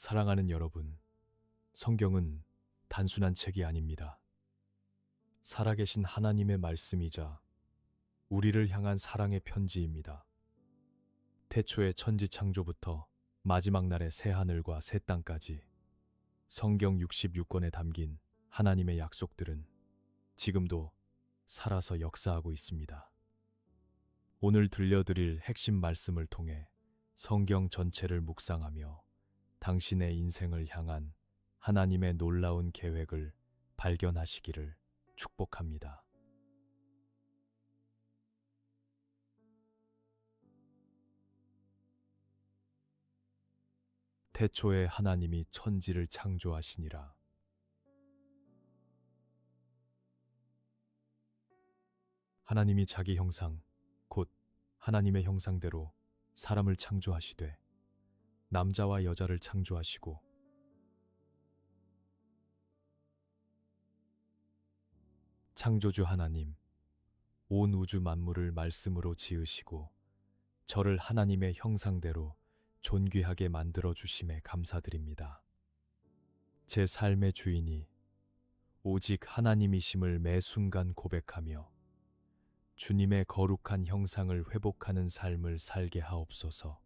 사랑하는 여러분, 성경은 단순한 책이 아닙니다. 살아계신 하나님의 말씀이자 우리를 향한 사랑의 편지입니다. 태초의 천지 창조부터 마지막 날의 새 하늘과 새 땅까지 성경 66권에 담긴 하나님의 약속들은 지금도 살아서 역사하고 있습니다. 오늘 들려드릴 핵심 말씀을 통해 성경 전체를 묵상하며 당신의 인생을 향한 하나님의 놀라운 계획을 발견하시기를 축복합니다. 태초에 하나님이 천지를 창조하시니라. 하나님이 자기 형상, 곧 하나님의 형상대로 사람을 창조하시되 남자와 여자를 창조하시고 창조주 하나님, 온 우주 만물을 말씀으로 지으시고 저를 하나님의 형상대로 존귀하게 만들어 주심에 감사드립니다. 제 삶의 주인이 오직 하나님이심을 매 순간 고백하며 주님의 거룩한 형상을 회복하는 삶을 살게 하옵소서.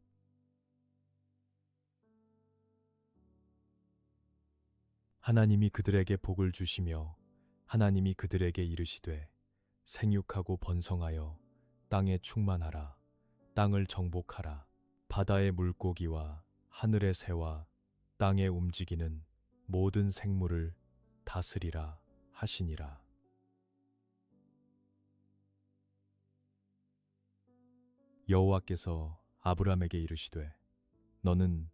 하나님이 그들에게 복을 주시며 하나님이 그들에게 이르시되 생육하고 번성하여 땅에 충만하라. 땅을 정복하라. 바다의 물고기와 하늘의 새와 땅에 움직이는 모든 생물을 다스리라 하시니라. 여호와께서 아브람에게 이르시되 너는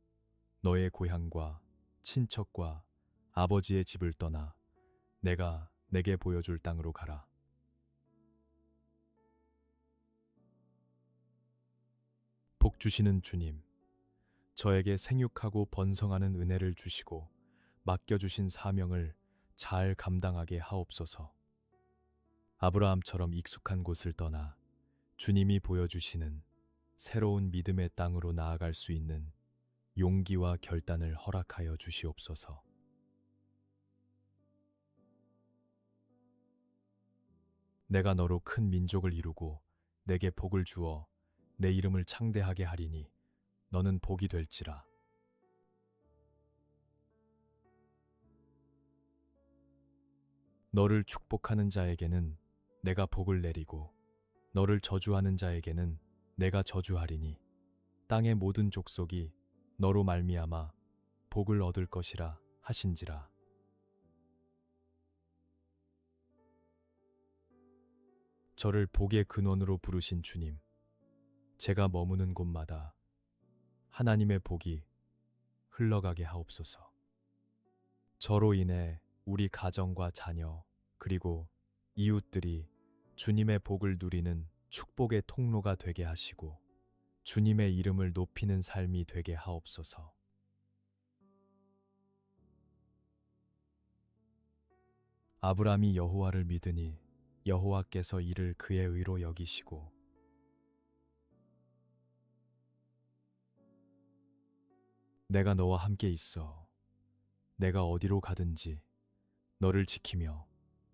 너의 고향과 친척과 아버지의 집을 떠나 내가 내게 보여줄 땅으로 가라. 복 주시는 주님, 저에게 생육하고 번성하는 은혜를 주시고 맡겨주신 사명을 잘 감당하게 하옵소서. 아브라함처럼 익숙한 곳을 떠나 주님이 보여주시는 새로운 믿음의 땅으로 나아갈 수 있는 용기와 결단을 허락하여 주시옵소서. 내가 너로 큰 민족을 이루고 내게 복을 주어 내 이름을 창대하게 하리니 너는 복이 될지라. 너를 축복하는 자에게는 내가 복을 내리고 너를 저주하는 자에게는 내가 저주하리니 땅의 모든 족속이 너로 말미암아 복을 얻을 것이라 하신지라. 저를 복의 근원으로 부르신 주님, 제가 머무는 곳마다 하나님의 복이 흘러가게 하옵소서. 저로 인해 우리 가정과 자녀 그리고 이웃들이 주님의 복을 누리는 축복의 통로가 되게 하시고 주님의 이름을 높이는 삶이 되게 하옵소서. 아브람이 여호와를 믿으니 여호와께서 이를 그의 의로 여기시고 내가 너와 함께 있어 내가 어디로 가든지 너를 지키며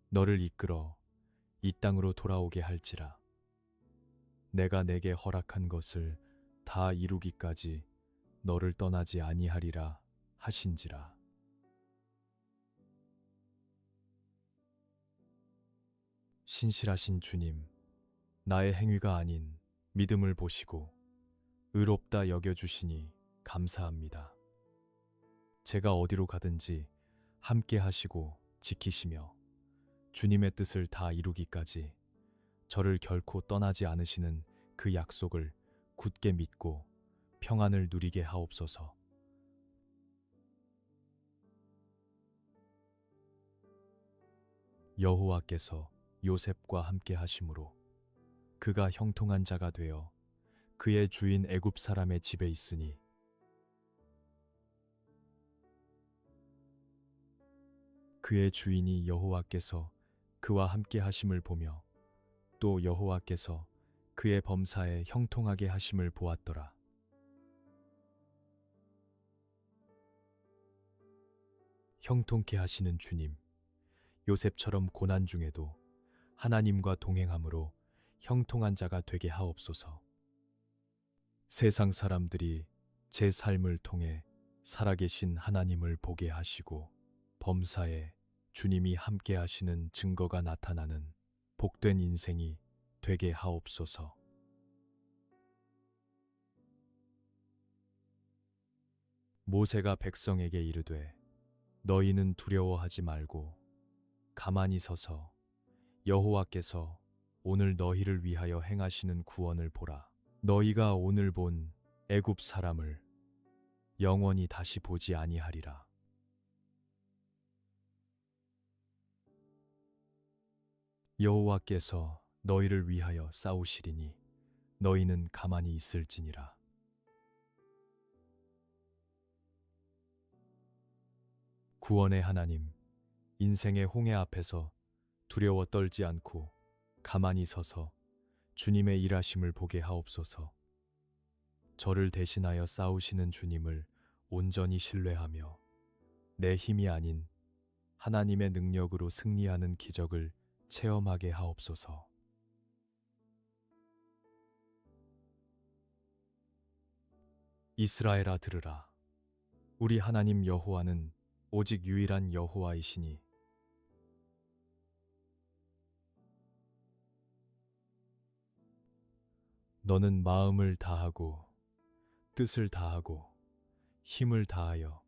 너를 이끌어 이 땅으로 돌아오게 할지라. 내가 내게 허락한 것을 다 이루기까지 너를 떠나지 아니하리라 하신지라. 신실하신 주님, 나의 행위가 아닌 믿음을 보시고 의롭다 여겨주시니 감사합니다. 제가 어디로 가든지 함께 하시고 지키시며 주님의 뜻을 다 이루기까지 저를 결코 떠나지 않으시는 그 약속을 굳게 믿고 평안을 누리게 하옵소서. 여호와께서 요셉과 함께 하심으로 그가 형통한 자가 되어 그의 주인 애굽 사람의 집에 있으니 그의 주인이 여호와께서 그와 함께 하심을 보며 또 여호와께서 그의 범사에 형통하게 하심을 보았더라. 형통케 하시는 주님, 요셉처럼 고난 중에도 하나님과 동행함으로 형통한 자가 되게 하옵소서. 세상 사람들이 제 삶을 통해 살아계신 하나님을 보게 하시고 범사에 주님이 함께 하시는 증거가 나타나는 복된 인생이 되게 하옵소서. 모세가 백성에게 이르되 너희는 두려워하지 말고 가만히 서서 여호와께서 오늘 너희를 위하여 행하시는 구원을 보라. 너희가 오늘 본 애굽 사람을 영원히 다시 보지 아니하리라. 여호와께서 너희를 위하여 싸우시리니 너희는 가만히 있을지니라. 구원의 하나님, 인생의 홍해 앞에서 두려워 떨지 않고 가만히 서서 주님의 일하심을 보게 하옵소서. 저를 대신하여 싸우시는 주님을 온전히 신뢰하며 내 힘이 아닌 하나님의 능력으로 승리하는 기적을 체험하게 하옵소서. 이스라엘아 들으라. 우리 하나님 여호와는 오직 유일한 여호와이시니 너는 마음을 다하고 뜻을 다하고 힘을 다하여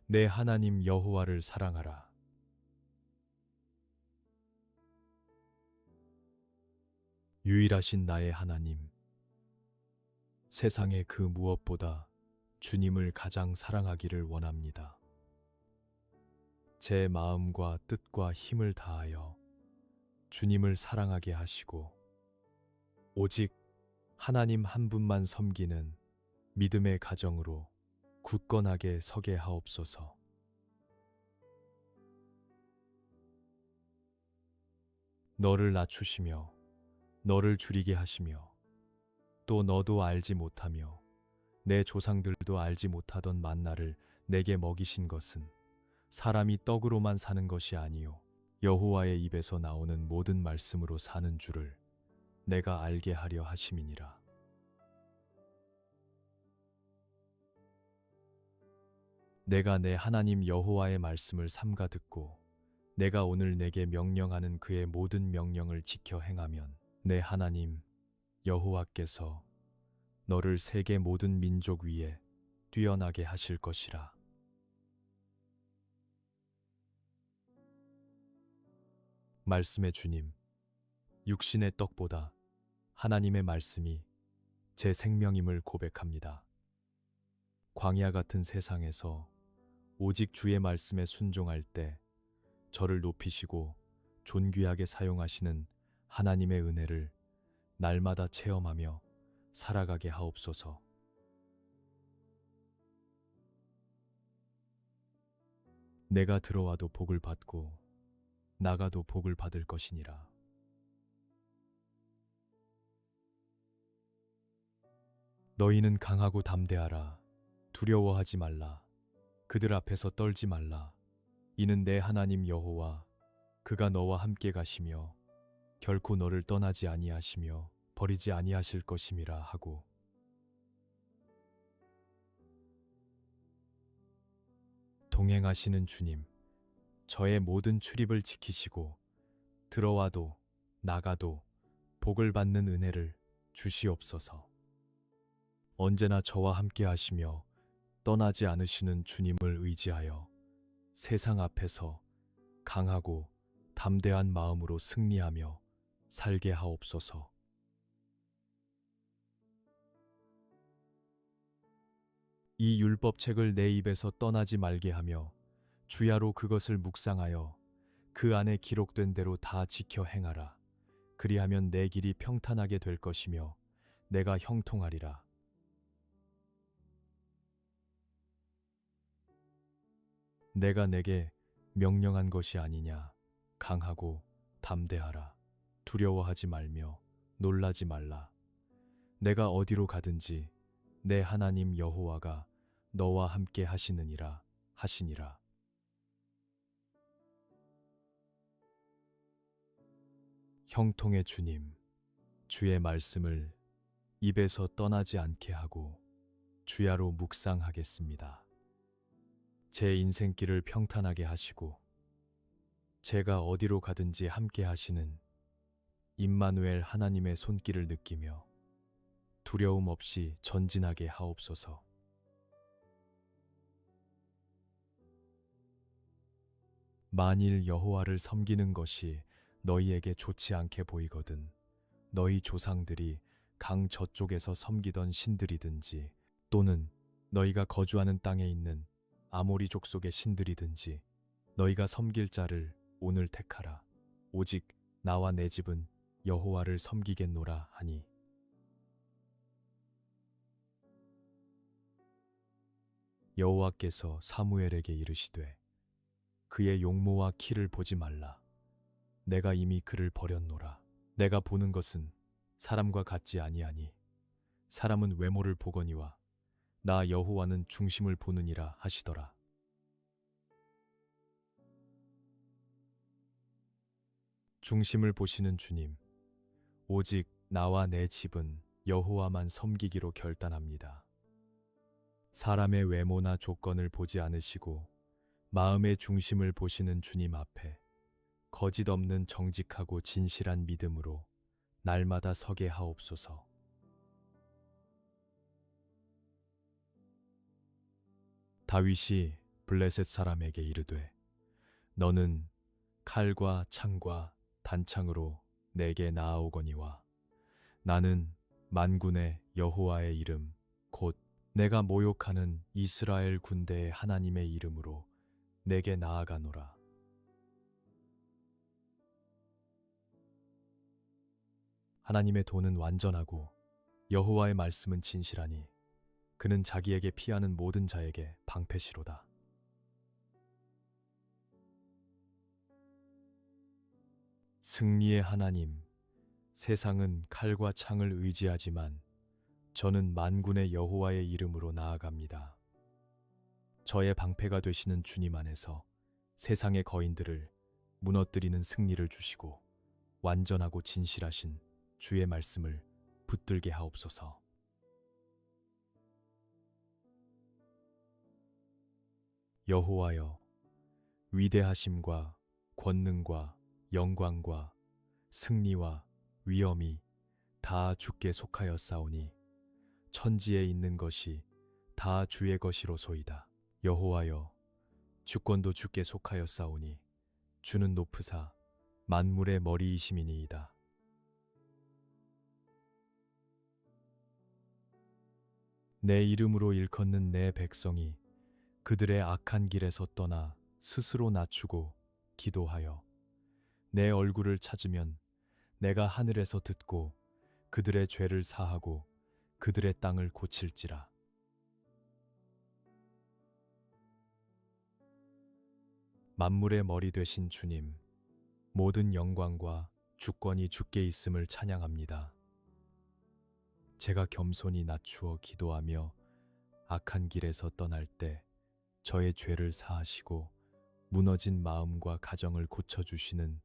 내 하나님 여호와를 사랑하라. 유일하신 나의 하나님, 세상의 그 무엇보다 주님을 가장 사랑하기를 원합니다. 제 마음과 뜻과 힘을 다하여 주님을 사랑하게 하시고 오직 하나님 한 분만 섬기는 믿음의 가정으로 굳건하게 서게 하옵소서. 너를 낮추시며 너를 줄이게 하시며 또 너도 알지 못하며 내 조상들도 알지 못하던 만나를 내게 먹이신 것은 사람이 떡으로만 사는 것이 아니요 여호와의 입에서 나오는 모든 말씀으로 사는 줄을 내가 알게 하려 하심이니라. 내가 내 하나님 여호와의 말씀을 삼가 듣고 내가 오늘 내게 명령하는 그의 모든 명령을 지켜 행하면 내 하나님 여호와께서 너를 세계 모든 민족 위에 뛰어나게 하실 것이라. 말씀의 주님, 육신의 떡보다 하나님의 말씀이 제 생명임을 고백합니다. 광야 같은 세상에서 오직 주의 말씀에 순종할 때 저를 높이시고 존귀하게 사용하시는 하나님의 은혜를 날마다 체험하며 살아가게 하옵소서. 내가 들어와도 복을 받고 나가도 복을 받을 것이니라. 너희는 강하고 담대하라. 두려워하지 말라. 그들 앞에서 떨지 말라. 이는 내 하나님 여호와 그가 너와 함께 가시며 결코 너를 떠나지 아니하시며 버리지 아니하실 것임이라 하고 동행하시는 주님, 저의 모든 출입을 지키시고 들어와도 나가도 복을 받는 은혜를 주시옵소서. 언제나 저와 함께 하시며 떠나지 않으시는 주님을 의지하여 세상 앞에서 강하고 담대한 마음으로 승리하며 살게 하옵소서. 이 율법책을 내 입에서 떠나지 말게 하며 주야로 그것을 묵상하여 그 안에 기록된 대로 다 지켜 행하라. 그리하면 내 길이 평탄하게 될 것이며 내가 형통하리라. 내가 내게 명령한 것이 아니냐. 강하고 담대하라. 두려워하지 말며 놀라지 말라. 내가 어디로 가든지 내 하나님 여호와가 너와 함께 하시느니라 하시니라. 형통의 주님, 주의 말씀을 입에서 떠나지 않게 하고 주야로 묵상하겠습니다. 제 인생길을 평탄하게 하시고 제가 어디로 가든지 함께 하시는 임마누엘 하나님의 손길을 느끼며 두려움 없이 전진하게 하옵소서. 만일 여호와를 섬기는 것이 너희에게 좋지 않게 보이거든 너희 조상들이 강 저쪽에서 섬기던 신들이든지 또는 너희가 거주하는 땅에 있는 아모리 족속의 신들이든지 너희가 섬길 자를 오늘 택하라. 오직 나와 내 집은 여호와를 섬기겠노라 하니 여호와께서 사무엘에게 이르시되 그의 용모와 키를 보지 말라. 내가 이미 그를 버렸노라. 내가 보는 것은 사람과 같지 아니하니 사람은 외모를 보거니와 나 여호와는 중심을 보느니라 하시더라. 중심을 보시는 주님, 오직 나와 내 집은 여호와만 섬기기로 결단합니다. 사람의 외모나 조건을 보지 않으시고 마음의 중심을 보시는 주님 앞에 거짓 없는 정직하고 진실한 믿음으로 날마다 서게 하옵소서. 다윗이 블레셋 사람에게 이르되 너는 칼과 창과 단창으로 내게 나아오거니와 나는 만군의 여호와의 이름 곧 내가 모욕하는 이스라엘 군대의 하나님의 이름으로 내게 나아가노라. 하나님의 도는 완전하고 여호와의 말씀은 진실하니 그는 자기에게 피하는 모든 자에게 방패시로다. 승리의 하나님, 세상은 칼과 창을 의지하지만 저는 만군의 여호와의 이름으로 나아갑니다. 저의 방패가 되시는 주님 안에서 세상의 거인들을 무너뜨리는 승리를 주시고 완전하고 진실하신 주의 말씀을 붙들게 하옵소서. 여호와여, 위대하심과 권능과 영광과 승리와 위엄이 다 주께 속하였사오니 천지에 있는 것이 다 주의 것이로소이다. 여호와여, 주권도 주께 속하였사오니 주는 높으사 만물의 머리이심이니이다. 내 이름으로 일컫는 내 백성이 그들의 악한 길에서 떠나 스스로 낮추고 기도하여 내 얼굴을 찾으면 내가 하늘에서 듣고 그들의 죄를 사하고 그들의 땅을 고칠지라. 만물의 머리 되신 주님, 모든 영광과 주권이 주께 있음을 찬양합니다. 제가 겸손히 낮추어 기도하며 악한 길에서 떠날 때 저의 죄를 사하시고 무너진 마음과 가정을 고쳐주시는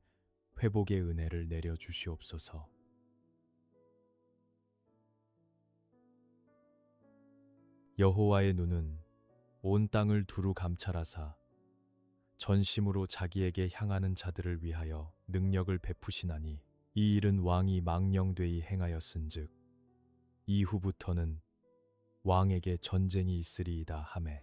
회복의 은혜를 내려주시옵소서. 여호와의 눈은 온 땅을 두루 감찰하사 전심으로 자기에게 향하는 자들을 위하여 능력을 베푸시나니 이 일은 왕이 망령되이 행하였은즉 이후부터는 왕에게 전쟁이 있으리이다 하매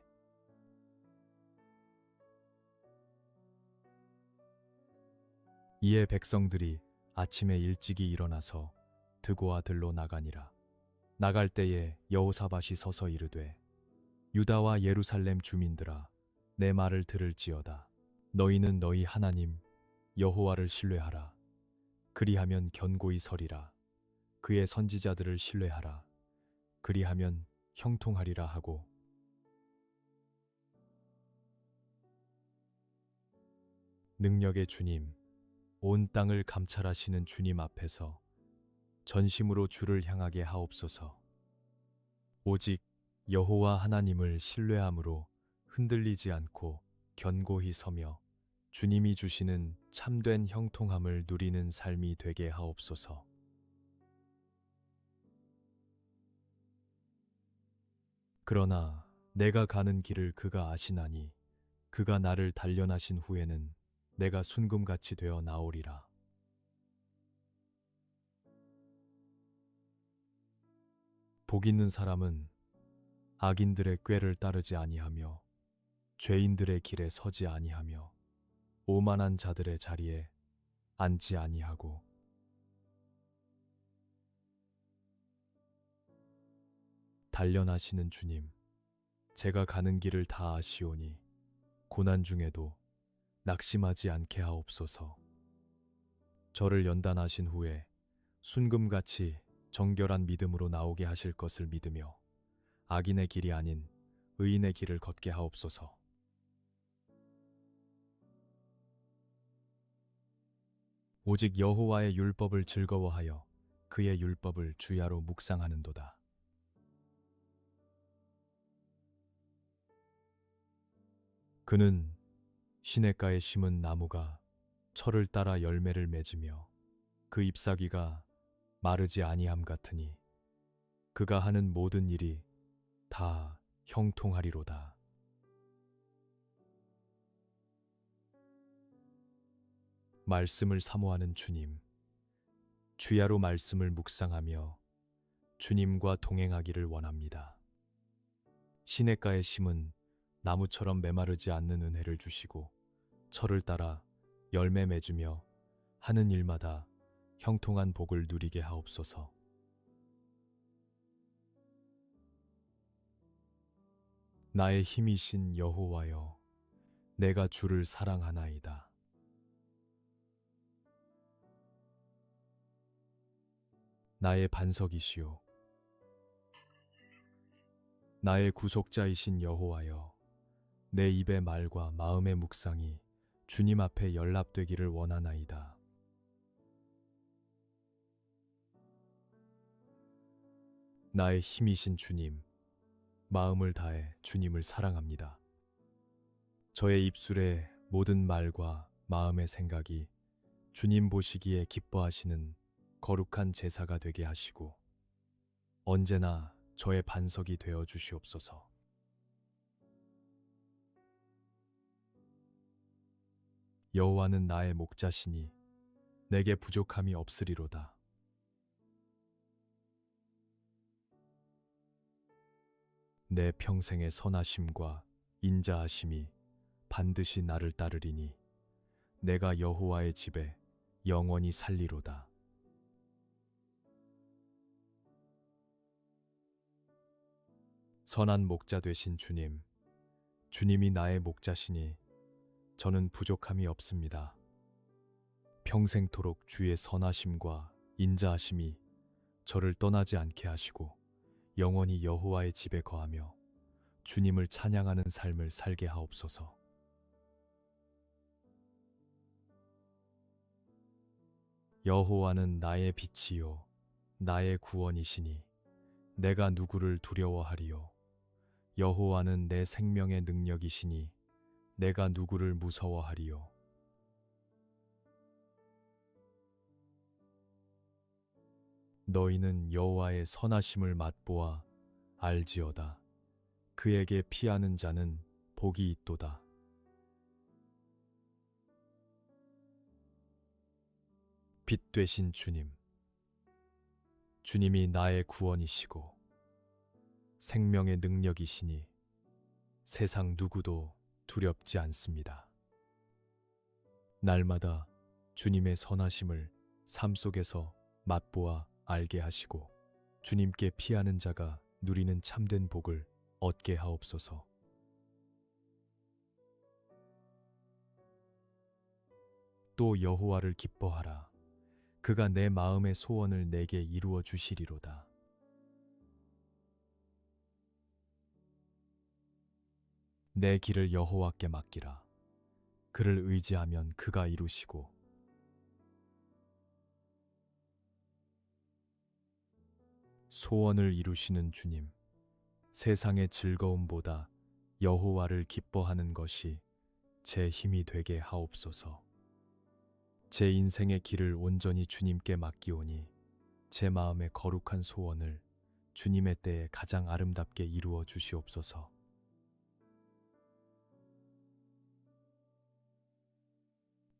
이에 백성들이 아침에 일찍이 일어나서 드고와 들로 나가니라. 나갈 때에 여호사밧이 서서 이르되 유다와 예루살렘 주민들아 내 말을 들을지어다. 너희는 너희 하나님 여호와를 신뢰하라. 그리하면 견고히 서리라. 그의 선지자들을 신뢰하라. 그리하면 형통하리라 하고 능력의 주님, 온 땅을 감찰하시는 주님 앞에서 전심으로 주를 향하게 하옵소서. 오직 여호와 하나님을 신뢰함으로 흔들리지 않고 견고히 서며 주님이 주시는 참된 형통함을 누리는 삶이 되게 하옵소서. 그러나 내가 가는 길을 그가 아시나니 그가 나를 단련하신 후에는 내가 순금같이 되어 나오리라. 복 있는 사람은 악인들의 꾀를 따르지 아니하며 죄인들의 길에 서지 아니하며 오만한 자들의 자리에 앉지 아니하고 단련하시는 주님, 제가 가는 길을 다 아시오니 고난 중에도 낙심하지 않게 하옵소서. 저를 연단하신 후에 순금같이 정결한 믿음으로 나오게 하실 것을 믿으며 악인의 길이 아닌 의인의 길을 걷게 하옵소서. 오직 여호와의 율법을 즐거워하여 그의 율법을 주야로 묵상하는도다. 그는 시냇가에 심은 나무가 철을 따라 열매를 맺으며 그 잎사귀가 마르지 아니함 같으니 그가 하는 모든 일이 다 형통하리로다. 말씀을 사모하는 주님, 주야로 말씀을 묵상하며 주님과 동행하기를 원합니다. 시냇가에 심은 나무처럼 메마르지 않는 은혜를 주시고 철을 따라 열매 맺으며 하는 일마다 형통한 복을 누리게 하옵소서. 나의 힘이신 여호와여, 내가 주를 사랑하나이다. 나의 반석이시요 나의 구속자이신 여호와여, 내 입의 말과 마음의 묵상이 주님 앞에 연락되기를 원하나이다. 나의 힘이신 주님, 마음을 다해 주님을 사랑합니다. 저의 입술의 모든 말과 마음의 생각이 주님 보시기에 기뻐하시는 거룩한 제사가 되게 하시고 언제나 저의 반석이 되어 주시옵소서. 여호와는 나의 목자시니 내게 부족함이 없으리로다. 내 평생의 선하심과 인자하심이 반드시 나를 따르리니 내가 여호와의 집에 영원히 살리로다. 선한 목자 되신 주님, 주님이 나의 목자시니 저는 부족함이 없습니다. 평생토록 주의 선하심과 인자하심이 저를 떠나지 않게 하시고 영원히 여호와의 집에 거하며 주님을 찬양하는 삶을 살게 하옵소서. 여호와는 나의 빛이요 나의 구원이시니 내가 누구를 두려워하리요. 여호와는 내 생명의 능력이시니 내가 누구를 무서워하리요. 너희는 여호와의 선하심을 맛보아 알지어다. 그에게 피하는 자는 복이 있도다. 빛 되신 주님, 주님이 나의 구원이시고 생명의 능력이시니 세상 누구도 두렵지 않습니다. 날마다 주님의 선하심을 삶 속에서 맛보아 알게 하시고 주님께 피하는 자가 누리는 참된 복을 얻게 하옵소서. 또 여호와를 기뻐하라. 그가 내 마음의 소원을 내게 이루어 주시리로다. 내 길을 여호와께 맡기라. 그를 의지하면 그가 이루시고 소원을 이루시는 주님, 세상의 즐거움보다 여호와를 기뻐하는 것이 제 힘이 되게 하옵소서. 제 인생의 길을 온전히 주님께 맡기오니 제 마음의 거룩한 소원을 주님의 때에 가장 아름답게 이루어 주시옵소서.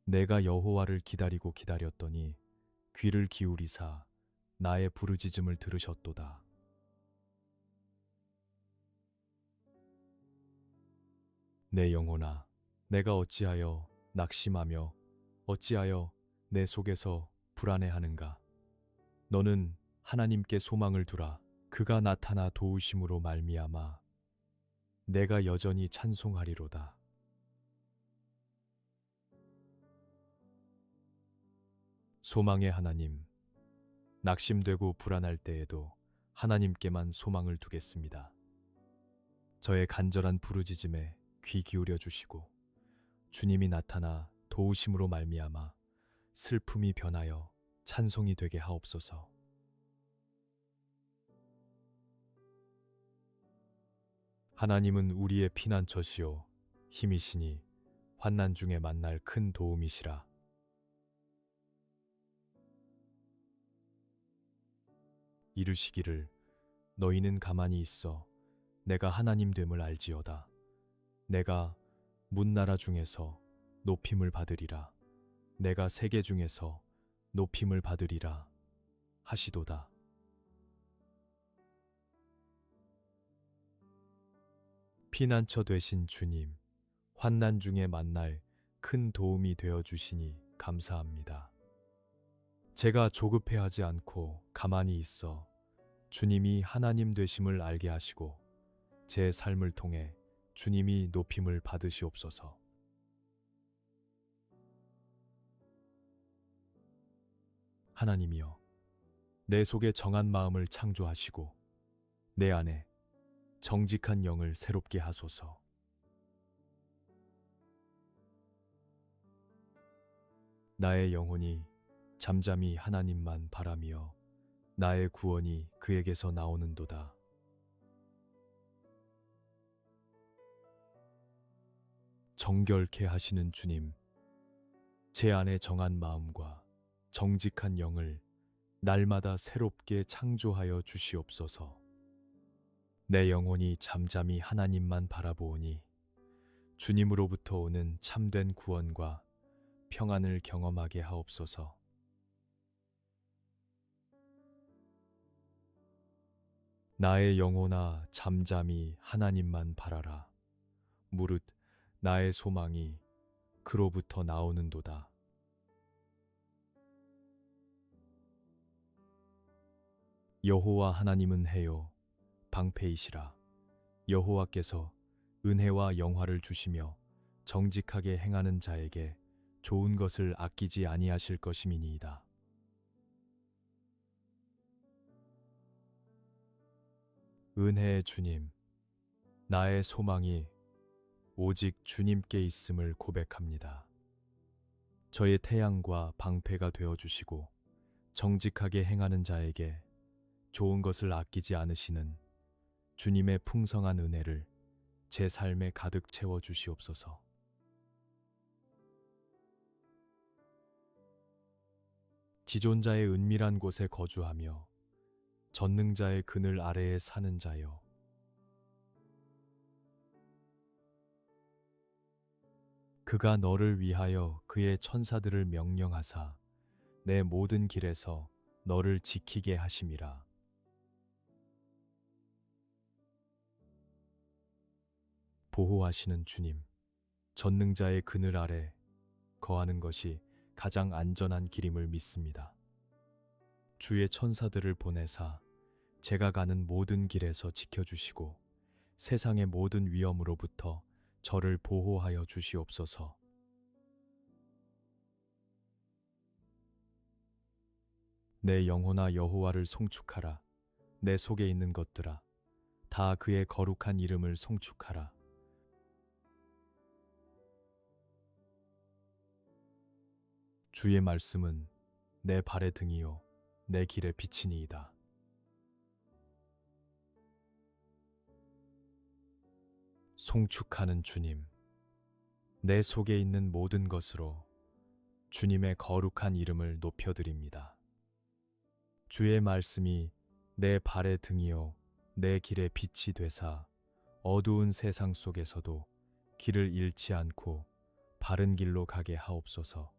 내가 여호와를 기다리고 기다렸더니 귀를 기울이사 나의 부르짖음을 들으셨도다. 내 영혼아, 내가 어찌하여 낙심하며 어찌하여 내 속에서 불안해하는가? 너는 하나님께 소망을 두라. 그가 나타나 도우심으로 말미암아 내가 여전히 찬송하리로다. 소망의 하나님, 낙심되고 불안할 때에도 하나님께만 소망을 두겠습니다. 저의 간절한 부르짖음에 귀 기울여 주시고 주님이 나타나 도우심으로 말미암아 슬픔이 변하여 찬송이 되게 하옵소서. 하나님은 우리의 피난처시요 힘이시니 환난 중에 만날 큰 도움이시라. 이르시기를 너희는 가만히 있어 내가 하나님 됨을 알지어다. 내가 문나라 중에서 높임을 받으리라. 내가 세계 중에서 높임을 받으리라 하시도다. 피난처 되신 주님, 환난 중에 만날 큰 도움이 되어 주시니 감사합니다. 제가 조급해하지 않고 가만히 있어 주님이 하나님 되심을 알게 하시고 제 삶을 통해 주님이 높임을 받으시옵소서. 하나님이여, 내 속에 정한 마음을 창조하시고 내 안에 정직한 영을 새롭게 하소서. 나의 영혼이 잠잠히 하나님만 바라며 나의 구원이 그에게서 나오는도다. 정결케 하시는 주님, 제 안에 정한 마음과 정직한 영을 날마다 새롭게 창조하여 주시옵소서. 내 영혼이 잠잠히 하나님만 바라보오니 주님으로부터 오는 참된 구원과 평안을 경험하게 하옵소서. 나의 영혼아 잠잠히 하나님만 바라라. 무릇 나의 소망이 그로부터 나오는도다. 여호와 하나님은 해요 방패이시라. 여호와께서 은혜와 영화를 주시며 정직하게 행하는 자에게 좋은 것을 아끼지 아니하실 것임이니이다. 은혜의 주님, 나의 소망이 오직 주님께 있음을 고백합니다. 저의 태양과 방패가 되어 주시고 정직하게 행하는 자에게 좋은 것을 아끼지 않으시는 주님의 풍성한 은혜를 제 삶에 가득 채워 주시옵소서. 지존자의 은밀한 곳에 거주하며 전능자의 그늘 아래에 사는 자여, 그가 너를 위하여 그의 천사들을 명령하사 내 모든 길에서 너를 지키게 하심이라. 보호하시는 주님, 전능자의 그늘 아래 거하는 것이 가장 안전한 길임을 믿습니다. 주의 천사들을 보내사 제가 가는 모든 길에서 지켜주시고 세상의 모든 위험으로부터 저를 보호하여 주시옵소서. 내 영혼아 여호와를 송축하라. 내 속에 있는 것들아 다 그의 거룩한 이름을 송축하라. 주의 말씀은 내 발의 등이요 내 길의 빛이니이다. 송축하는 주님, 내 속에 있는 모든 것으로 주님의 거룩한 이름을 높여드립니다. 주의 말씀이 내 발의 등이요 내 길의 빛이 되사 어두운 세상 속에서도 길을 잃지 않고 바른 길로 가게 하옵소서.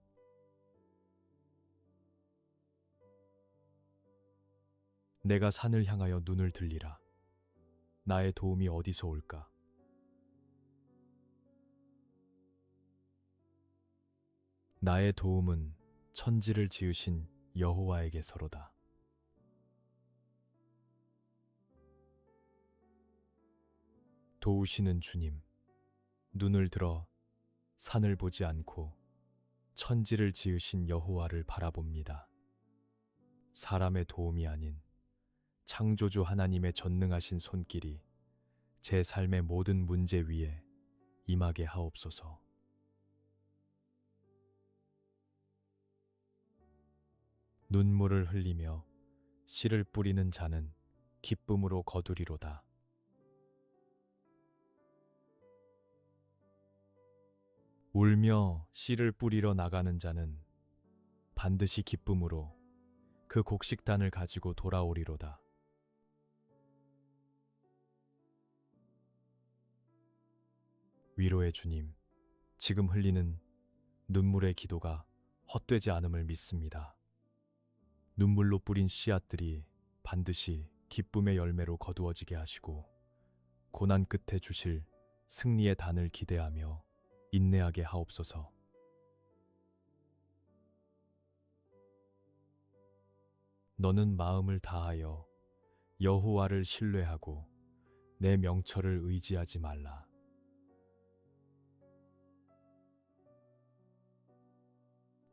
내가 산을 향하여 눈을 들리라. 나의 도움이 어디서 올까? 나의 도움은 천지를 지으신 여호와에게서로다. 도우시는 주님, 눈을 들어 산을 보지 않고 천지를 지으신 여호와를 바라봅니다. 사람의 도움이 아닌 창조주 하나님의 전능하신 손길이 제 삶의 모든 문제 위에 임하게 하옵소서. 눈물을 흘리며 씨를 뿌리는 자는 기쁨으로 거두리로다. 울며 씨를 뿌리러 나가는 자는 반드시 기쁨으로 그 곡식단을 가지고 돌아오리로다. 위로의 주님, 지금 흘리는 눈물의 기도가 헛되지 않음을 믿습니다. 눈물로 뿌린 씨앗들이 반드시 기쁨의 열매로 거두어지게 하시고 고난 끝에 주실 승리의 단을 기대하며 인내하게 하옵소서. 너는 마음을 다하여 여호와를 신뢰하고 내 명철을 의지하지 말라.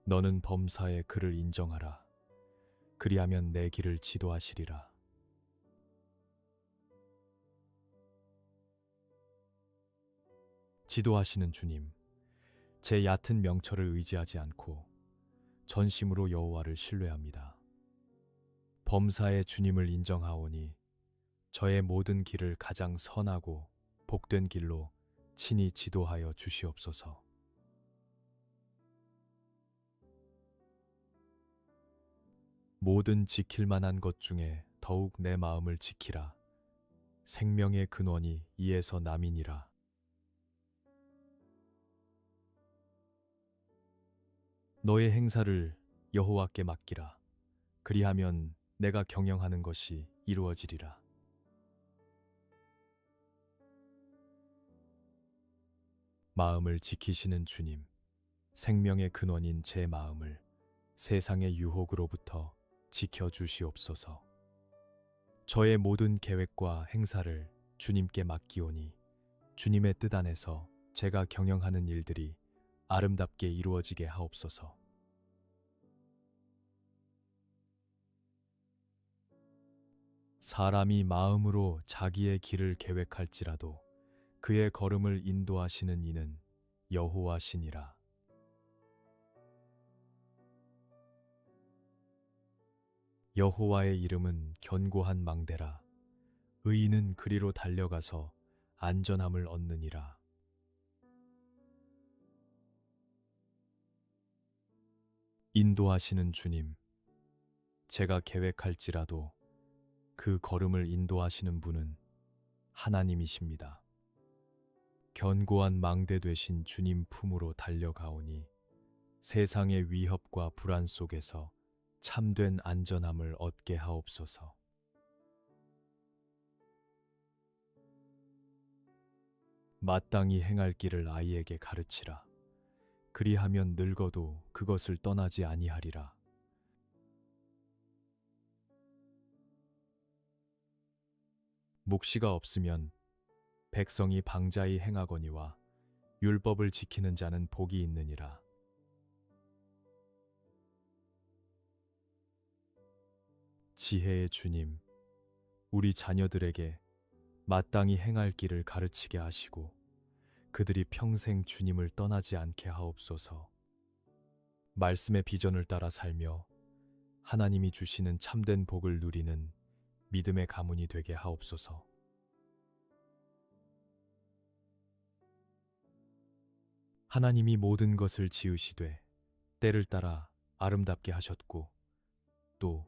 너는 범사의 그를 인정하라. 그리하면 내 길을 지도하시리라. 지도하시는 주님, 제 얕은 명철을 의지하지 않고 전심으로 여호와를 신뢰합니다. 범사의 주님을 인정하오니 저의 모든 길을 가장 선하고 복된 길로 친히 지도하여 주시옵소서. 모든 지킬 만한 것 중에 더욱 내 마음을 지키라. 생명의 근원이 이에서 남이니라. 너의 행사를 여호와께 맡기라. 그리하면 내가 경영하는 것이 이루어지리라. 마음을 지키시는 주님, 생명의 근원인 제 마음을 세상의 유혹으로부터 지켜주시옵소서. 저의 모든 계획과 행사를 주님께 맡기오니 주님의 뜻 안에서 제가 경영하는 일들이 아름답게 이루어지게 하옵소서. 사람이 마음으로 자기의 길을 계획할지라도 그의 걸음을 인도하시는 이는 여호와시니라. 여호와의 이름은 견고한 망대라. 의인은 그리로 달려가서 안전함을 얻느니라. 인도하시는 주님, 제가 계획할지라도 그 걸음을 인도하시는 분은 하나님이십니다. 견고한 망대 되신 주님 품으로 달려가오니 세상의 위협과 불안 속에서 참된 안전함을 얻게 하옵소서. 마땅히 행할 길을 아이에게 가르치라. 그리하면 늙어도 그것을 떠나지 아니하리라. 묵시가 없으면 백성이 방자히 행하거니와 율법을 지키는 자는 복이 있느니라. 지혜의 주님, 우리 자녀들에게 마땅히 행할 길을 가르치게 하시고 그들이 평생 주님을 떠나지 않게 하옵소서. 말씀의 비전을 따라 살며 하나님이 주시는 참된 복을 누리는 믿음의 가문이 되게 하옵소서. 하나님이 모든 것을 지으시되 때를 따라 아름답게 하셨고 또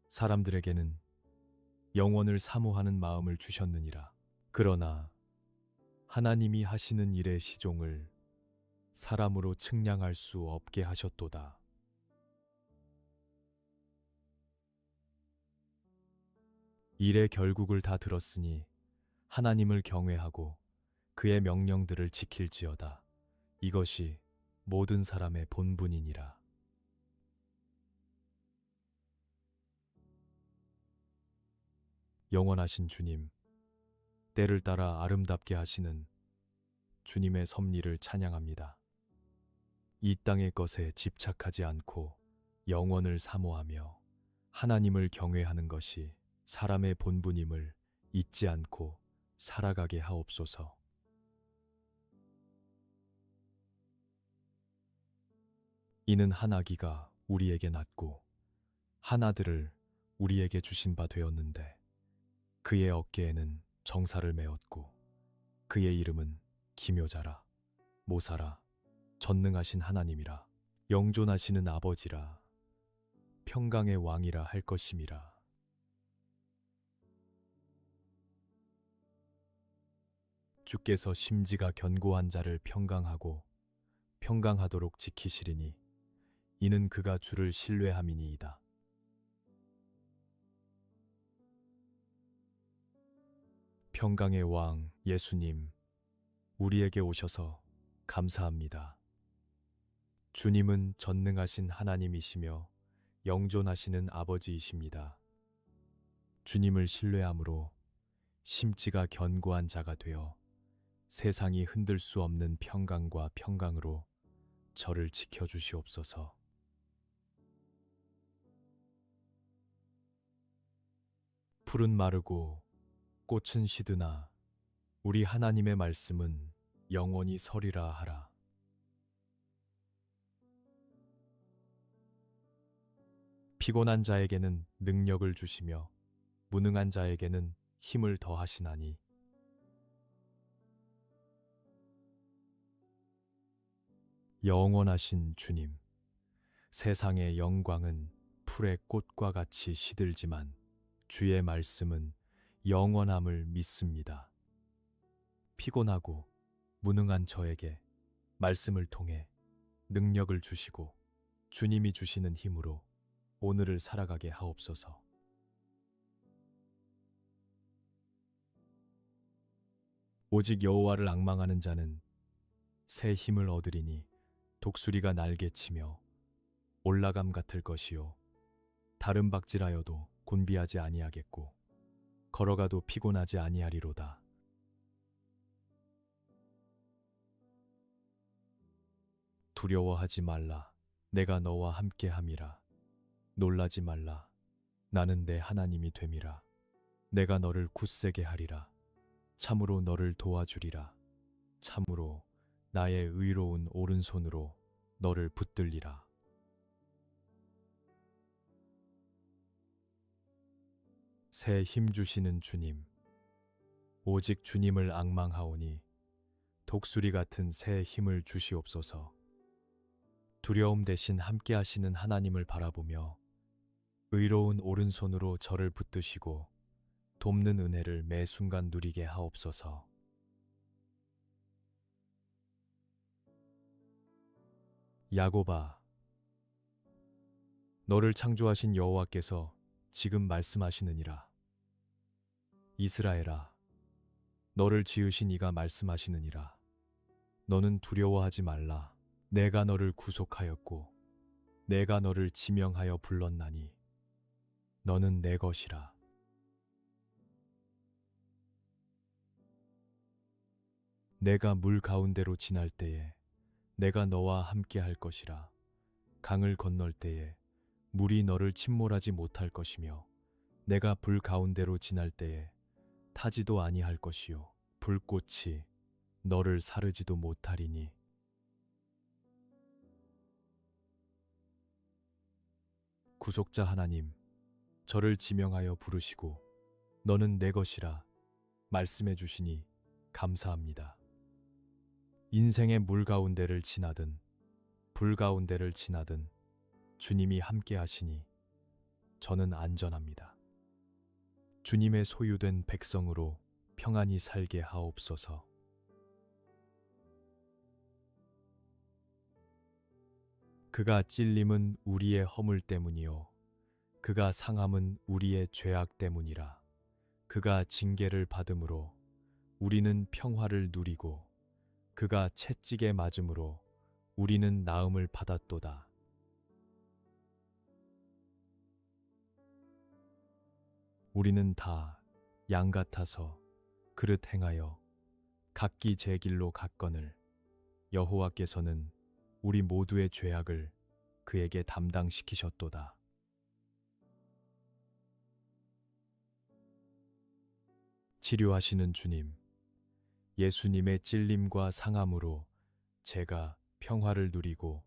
사람들에게는 영원을 사모하는 마음을 주셨느니라. 그러나 하나님이 하시는 일의 시종을 사람으로 측량할 수 없게 하셨도다. 일의 결국을 다 들었으니 하나님을 경외하고 그의 명령들을 지킬지어다. 이것이 모든 사람의 본분이니라. 영원하신 주님, 때를 따라 아름답게 하시는 주님의 섭리를 찬양합니다. 이 땅의 것에 집착하지 않고 영원을 사모하며 하나님을 경외하는 것이 사람의 본분임을 잊지 않고 살아가게 하옵소서. 이는 한 아기가 우리에게 낳고 한 아들을 우리에게 주신 바 되었는데 그의 어깨에는 정사를 메었고 그의 이름은 기묘자라 모사라 전능하신 하나님이라 영존하시는 아버지라 평강의 왕이라 할 것임이라. 주께서 심지가 견고한 자를 평강하고 평강하도록 지키시리니 이는 그가 주를 신뢰함이니이다. 평강의 왕 예수님, 우리에게 오셔서 감사합니다. 주님은 전능하신 하나님이시며 영존하시는 아버지이십니다. 주님을 신뢰함으로 심지가 견고한 자가 되어 세상이 흔들 수 없는 평강과 평강으로 저를 지켜주시옵소서. 풀은 마르고 꽃은 시드나 우리 하나님의 말씀은 영원히 서리라 하라. 피곤한 자에게는 능력을 주시며 무능한 자에게는 힘을 더하시나니 영원하신 주님, 세상의 영광은 풀의 꽃과 같이 시들지만 주의 말씀은 영원함을 믿습니다. 피곤하고 무능한 저에게 말씀을 통해 능력을 주시고 주님이 주시는 힘으로 오늘을 살아가게 하옵소서. 오직 여호와를 앙망하는 자는 새 힘을 얻으리니 독수리가 날개치며 올라감 같을 것이요 다른 박질하여도 곤비하지 아니하겠고 걸어가도 피곤하지 아니하리로다. 두려워하지 말라. 내가 너와 함께함이라. 놀라지 말라. 나는 내 하나님이 됨이라. 내가 너를 굳세게 하리라. 참으로 너를 도와주리라. 참으로 나의 의로운 오른손으로 너를 붙들리라. 새 힘 주시는 주님, 오직 주님을 앙망하오니 독수리 같은 새 힘을 주시옵소서. 두려움 대신 함께 하시는 하나님을 바라보며 의로운 오른손으로 저를 붙드시고 돕는 은혜를 매 순간 누리게 하옵소서. 야곱아, 너를 창조하신 여호와께서 지금 말씀하시느니라. 이스라엘아, 너를 지으신 이가 말씀하시느니라. 너는 두려워하지 말라. 내가 너를 구속하였고 내가 너를 지명하여 불렀나니 너는 내 것이라. 내가 물 가운데로 지날 때에 내가 너와 함께 할 것이라. 강을 건널 때에 물이 너를 침몰하지 못할 것이며 내가 불 가운데로 지날 때에 타지도 아니할 것이요 불꽃이 너를 사르지도 못하리니. 구속자 하나님, 저를 지명하여 부르시고 너는 내 것이라 말씀해 주시니 감사합니다. 인생의 물 가운데를 지나든 불 가운데를 지나든 주님이 함께 하시니 저는 안전합니다. 주님의 소유된 백성으로 평안히 살게 하옵소서. 그가 찔림은 우리의 허물 때문이요 그가 상함은 우리의 죄악 때문이라. 그가 징계를 받음으로 우리는 평화를 누리고 그가 채찍에 맞음으로 우리는 나음을 받았도다. 우리는 다 양 같아서 그릇 행하여 각기 제 길로 갔거늘 여호와께서는 우리 모두의 죄악을 그에게 담당시키셨도다. 치료하시는 주님, 예수님의 찔림과 상함으로 제가 평화를 누리고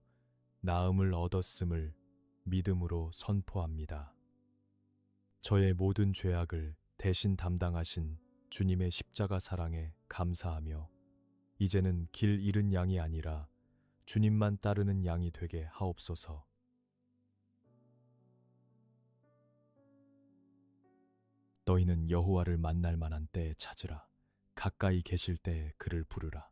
나음을 얻었음을 믿음으로 선포합니다. 저의 모든 죄악을 대신 담당하신 주님의 십자가 사랑에 감사하며 이제는 길 잃은 양이 아니라 주님만 따르는 양이 되게 하옵소서. 너희는 여호와를 만날 만한 때에 찾으라. 가까이 계실 때에 그를 부르라.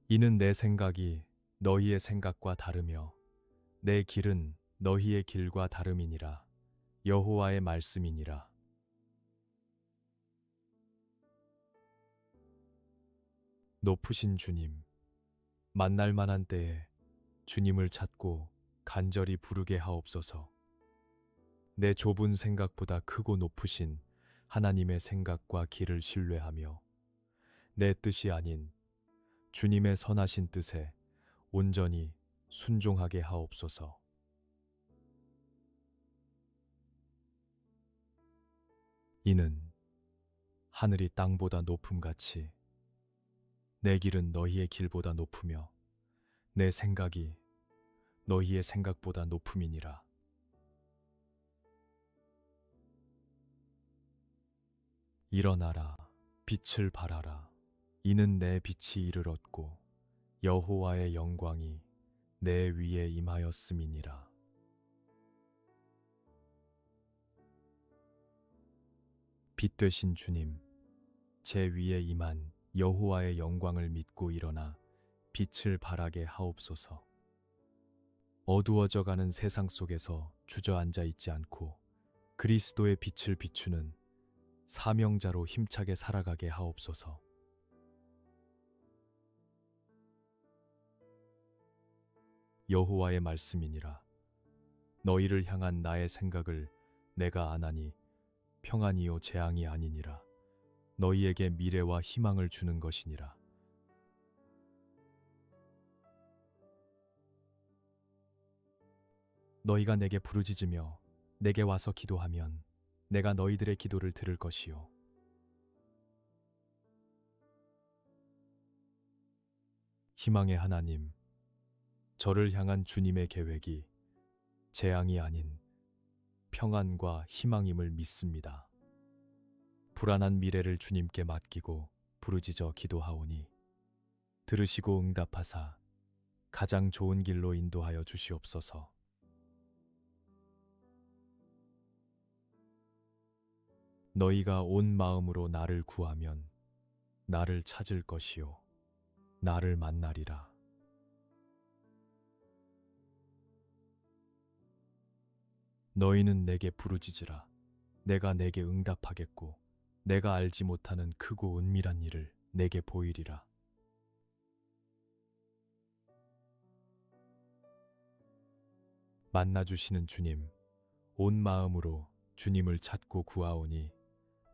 이는 내 생각이 너희의 생각과 다르며 내 길은 너희의 길과 다름이니라. 여호와의 말씀이니라. 높으신 주님, 만날 만한 때에 주님을 찾고 간절히 부르게 하옵소서. 내 좁은 생각보다 크고 높으신 하나님의 생각과 길을 신뢰하며 내 뜻이 아닌 주님의 선하신 뜻에 온전히 순종하게 하옵소서. 이는 하늘이 땅보다 높음같이 내 길은 너희의 길보다 높으며 내 생각이 너희의 생각보다 높음이니라. 일어나라, 빛을 발하라. 이는 내 빛이 이르렀고 여호와의 영광이 내 위에 임하였음이니라. 빛 되신 주님, 제 위에 임한 여호와의 영광을 믿고 일어나 빛을 발하게 하옵소서. 어두워져가는 세상 속에서 주저앉아 있지 않고 그리스도의 빛을 비추는 사명자로 힘차게 살아가게 하옵소서. 여호와의 말씀이니라. 너희를 향한 나의 생각을 내가 아나니 평안이요 재앙이 아니니라. 너희에게 미래와 희망을 주는 것이니라. 너희가 내게 부르짖으며 내게 와서 기도하면 내가 너희들의 기도를 들을 것이요. 희망의 하나님, 저를 향한 주님의 계획이 재앙이 아닌 평안과 희망임을 믿습니다. 불안한 미래를 주님께 맡기고 부르짖어 기도하오니 들으시고 응답하사 가장 좋은 길로 인도하여 주시옵소서. 너희가 온 마음으로 나를 구하면 나를 찾을 것이요 나를 만나리라. 너희는 내게 부르짖으라. 내가 내게 응답하겠고 내가 알지 못하는 크고 은밀한 일을 내게 보이리라. 만나주시는 주님, 온 마음으로 주님을 찾고 구하오니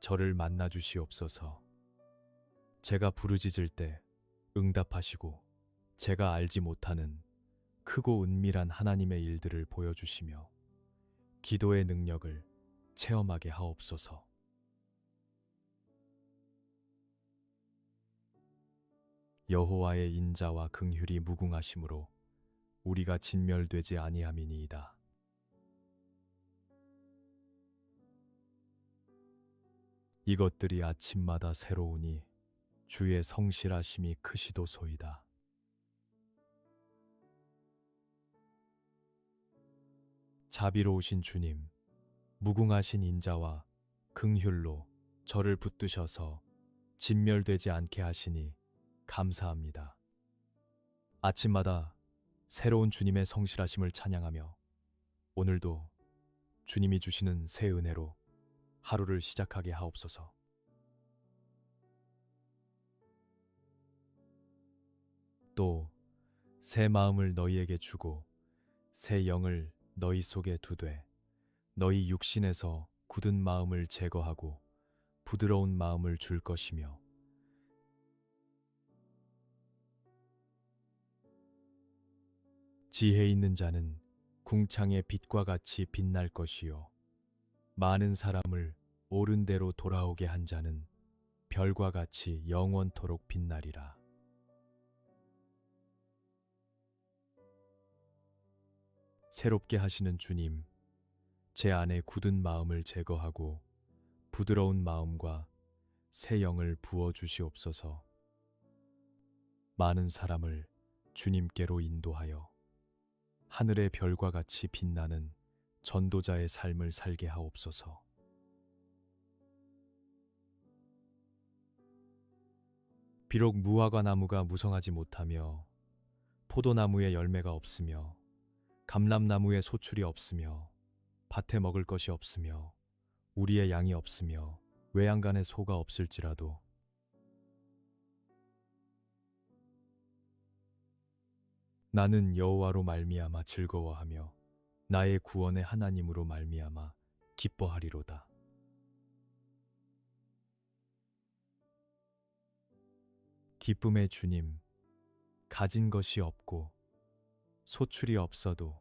저를 만나주시옵소서. 제가 부르짖을 때 응답하시고 제가 알지 못하는 크고 은밀한 하나님의 일들을 보여주시며 기도의 능력을 체험하게 하옵소서. 여호와의 인자와 긍휼이 무궁하심으로 우리가 진멸되지 아니함이니이다. 이것들이 아침마다 새로우니 주의 성실하심이 크시도소이다. 자비로우신 주님, 무궁하신 인자와 긍휼로 저를 붙드셔서 진멸되지 않게 하시니 감사합니다. 아침마다 새로운 주님의 성실하심을 찬양하며 오늘도 주님이 주시는 새 은혜로 하루를 시작하게 하옵소서. 또 새 마음을 너희에게 주고 새 영을 너희 속에 두되 너희 육신에서 굳은 마음을 제거하고 부드러운 마음을 줄 것이며 지혜 있는 자는 궁창의 빛과 같이 빛날 것이요 많은 사람을 옳은 대로 돌아오게 한 자는 별과 같이 영원토록 빛나리라. 새롭게 하시는 주님, 제 안에 굳은 마음을 제거하고 부드러운 마음과 새 영을 부어 주시옵소서. 많은 사람을 주님께로 인도하여 하늘의 별과 같이 빛나는 전도자의 삶을 살게 하옵소서. 비록 무화과 나무가 무성하지 못하며 포도나무에 열매가 없으며 감람나무에 소출이 없으며 밭에 먹을 것이 없으며 우리의 양이 없으며 외양간에 소가 없을지라도 나는 여호와로 말미암아 즐거워하며 나의 구원의 하나님으로 말미암아 기뻐하리로다. 기쁨의 주님, 가진 것이 없고 소출이 없어도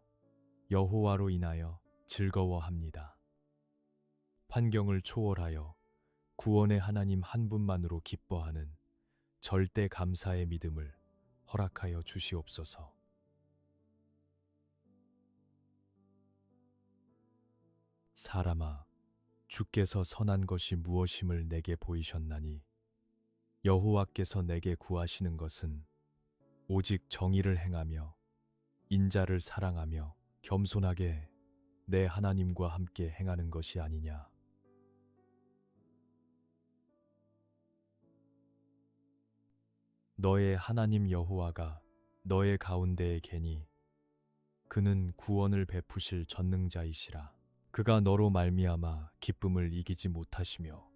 여호와로 인하여 즐거워합니다. 환경을 초월하여 구원의 하나님 한 분만으로 기뻐하는 절대 감사의 믿음을 허락하여 주시옵소서. 사람아, 주께서 선한 것이 무엇임을 내게 보이셨나니 여호와께서 내게 구하시는 것은 오직 정의를 행하며 인자를 사랑하며 겸손하게 내 하나님과 함께 행하는 것이 아니냐. 너의 하나님 여호와가 너의 가운데에 계니 그는 구원을 베푸실 전능자이시라. 그가 너로 말미암아 기쁨을 이기지 못하시며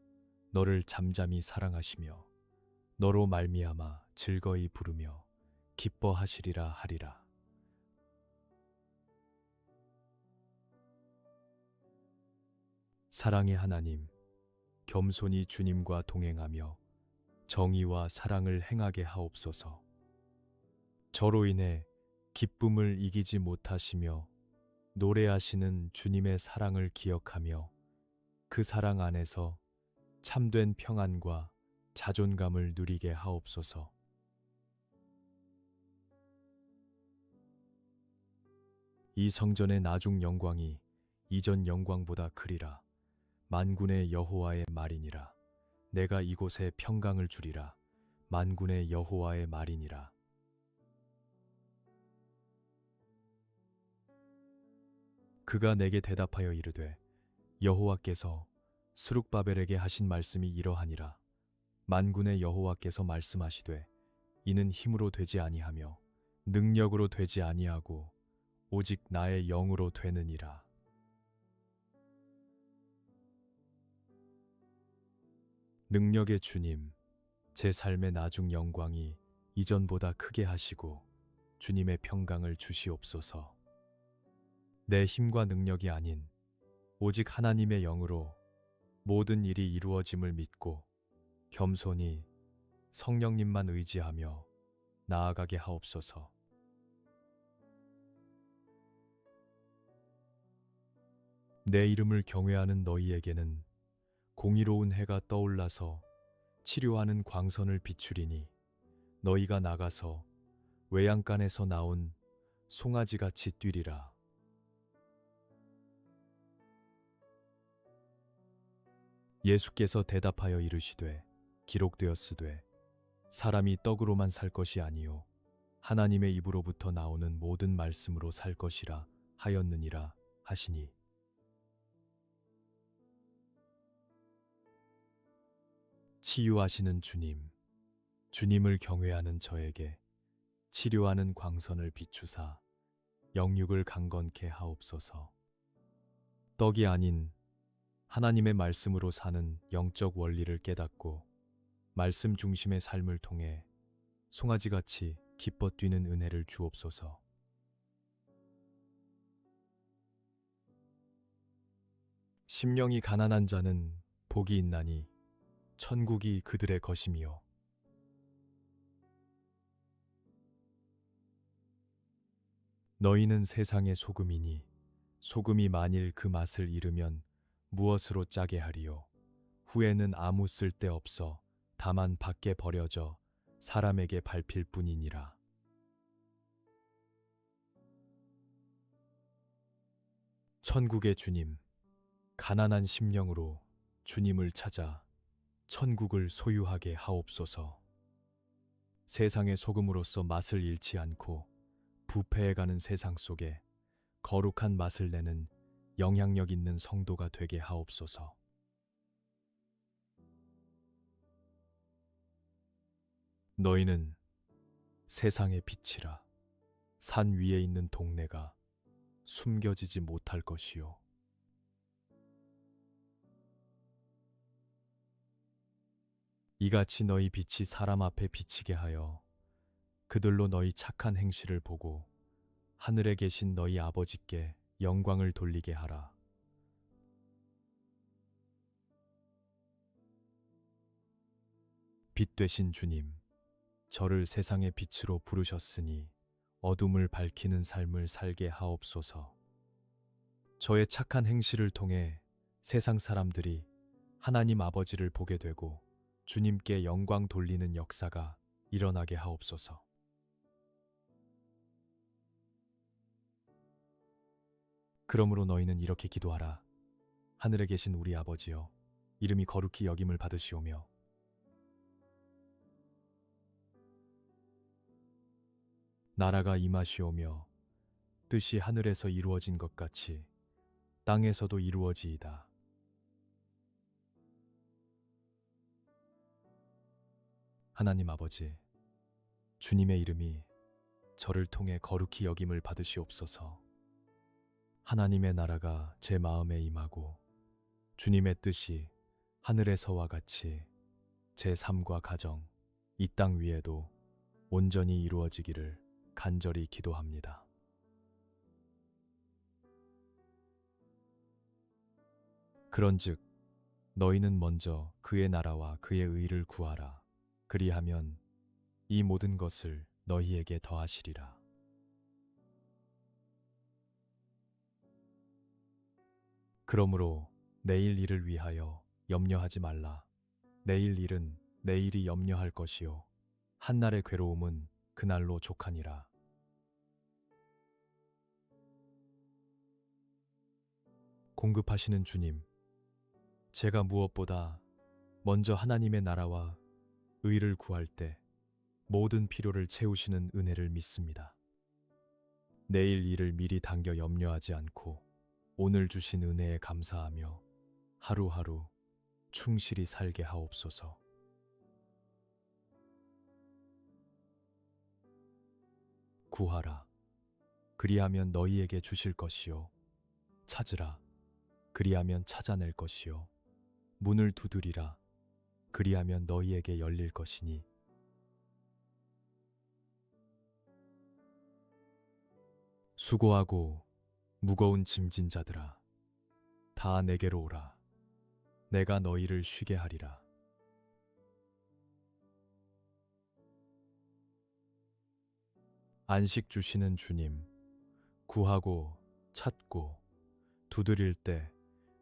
너를 잠잠히 사랑하시며 너로 말미암아 즐거이 부르며 기뻐하시리라 하리라. 사랑의 하나님, 겸손히 주님과 동행하며 정의와 사랑을 행하게 하옵소서. 저로 인해 기쁨을 이기지 못하시며 노래하시는 주님의 사랑을 기억하며 그 사랑 안에서 참된 평안과 자존감을 누리게 하옵소서. 이 성전의 나중 영광이 이전 영광보다 크리라. 만군의 여호와의 말이니라. 내가 이곳에 평강을 주리라. 만군의 여호와의 말이니라. 그가 내게 대답하여 이르되 여호와께서 스룹바벨에게 하신 말씀이 이러하니라. 만군의 여호와께서 말씀하시되 이는 힘으로 되지 아니하며 능력으로 되지 아니하고 오직 나의 영으로 되느니라. 능력의 주님, 제 삶의 나중 영광이 이전보다 크게 하시고 주님의 평강을 주시옵소서. 내 힘과 능력이 아닌 오직 하나님의 영으로 모든 일이 이루어짐을 믿고 겸손히 성령님만 의지하며 나아가게 하옵소서. 내 이름을 경외하는 너희에게는 공의로운 해가 떠올라서 치료하는 광선을 비추리니 너희가 나가서 외양간에서 나온 송아지같이 뛰리라. 。 그 。 예수께서 대답하여 이르시되 기록되었으되 사람이 떡으로만 살 것이 아니요 하나님의 입으로부터 나오는 모든 말씀으로 살 것이라 하였느니라 하시니. 치유하시는 주님, 주님을 경외하는 저에게 치료하는 광선을 비추사 영육을 강건케 하옵소서. 떡이 아닌 하나님의 말씀으로 사는 영적 원리를 깨닫고 말씀 중심의 삶을 통해 송아지같이 기뻐 뛰는 은혜를 주옵소서. 심령이 가난한 자는 복이 있나니 천국이 그들의 것이미요. 너희는 세상의 소금이니 소금이 만일 그 맛을 잃으면 무엇으로 짜게 하리요. 후에는 아무 쓸데 없어 다만 밖에 버려져 사람에게 밟힐 뿐이니라. 천국의 주님, 가난한 심령으로 주님을 찾아 천국을 소유하게 하옵소서. 세상의 소금으로서 맛을 잃지 않고 부패해가는 세상 속에 거룩한 맛을 내는 영향력 있는 성도가 되게 하옵소서. 너희는 세상의 빛이라. 산 위에 있는 동네가 숨겨지지 못할 것이요. 이같이 너희 빛이 사람 앞에 비치게 하여 그들로 너희 착한 행실을 보고 하늘에 계신 너희 아버지께 영광을 돌리게 하라. 빛 되신 주님, 저를 세상의 빛으로 부르셨으니 어둠을 밝히는 삶을 살게 하옵소서. 저의 착한 행실을 통해 세상 사람들이 하나님 아버지를 보게 되고 주님께 영광 돌리는 역사가 일어나게 하옵소서. 그러므로 너희는 이렇게 기도하라. 하늘에 계신 우리 아버지여, 이름이 거룩히 여김을 받으시오며 나라가 임하시오며 뜻이 하늘에서 이루어진 것 같이 땅에서도 이루어지이다. 하나님 아버지, 주님의 이름이 저를 통해 거룩히 여김을 받으시옵소서. 하나님의 나라가 제 마음에 임하고 주님의 뜻이 하늘에서와 같이 제 삶과 가정, 이 땅 위에도 온전히 이루어지기를 간절히 기도합니다. 그런즉 너희는 먼저 그의 나라와 그의 의를 구하라. 그리하면 이 모든 것을 너희에게 더하시리라. 그러므로 내일 일을 위하여 염려하지 말라. 내일 일은 내일이 염려할 것이요 한날의 괴로움은 그날로 족하니라. 공급하시는 주님, 제가 무엇보다 먼저 하나님의 나라와 의를 구할 때 모든 필요를 채우시는 은혜를 믿습니다. 내일 일을 미리 당겨 염려하지 않고 오늘 주신 은혜에 감사하며 하루하루 충실히 살게 하옵소서. 구하라. 그리하면 너희에게 주실 것이요. 찾으라. 그리하면 찾아낼 것이요. 문을 두드리라. 그리하면 너희에게 열릴 것이니. 수고하고 무거운 짐진 자들아, 다 내게로 오라. 내가 너희를 쉬게 하리라. 안식 주시는 주님, 구하고 찾고 두드릴 때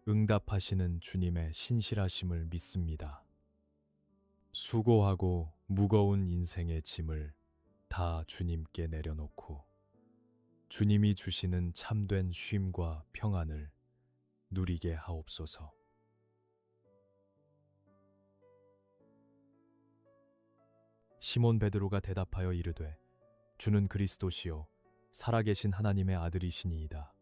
응답하시는 주님의 신실하심을 믿습니다. 수고하고 무거운 인생의 짐을 다 주님께 내려놓고 주님이 주시는 참된 쉼과 평안을 누리게 하옵소서. 시몬 베드로가 대답하여 이르되 주는 그리스도시요 살아계신 하나님의 아들이시니이다.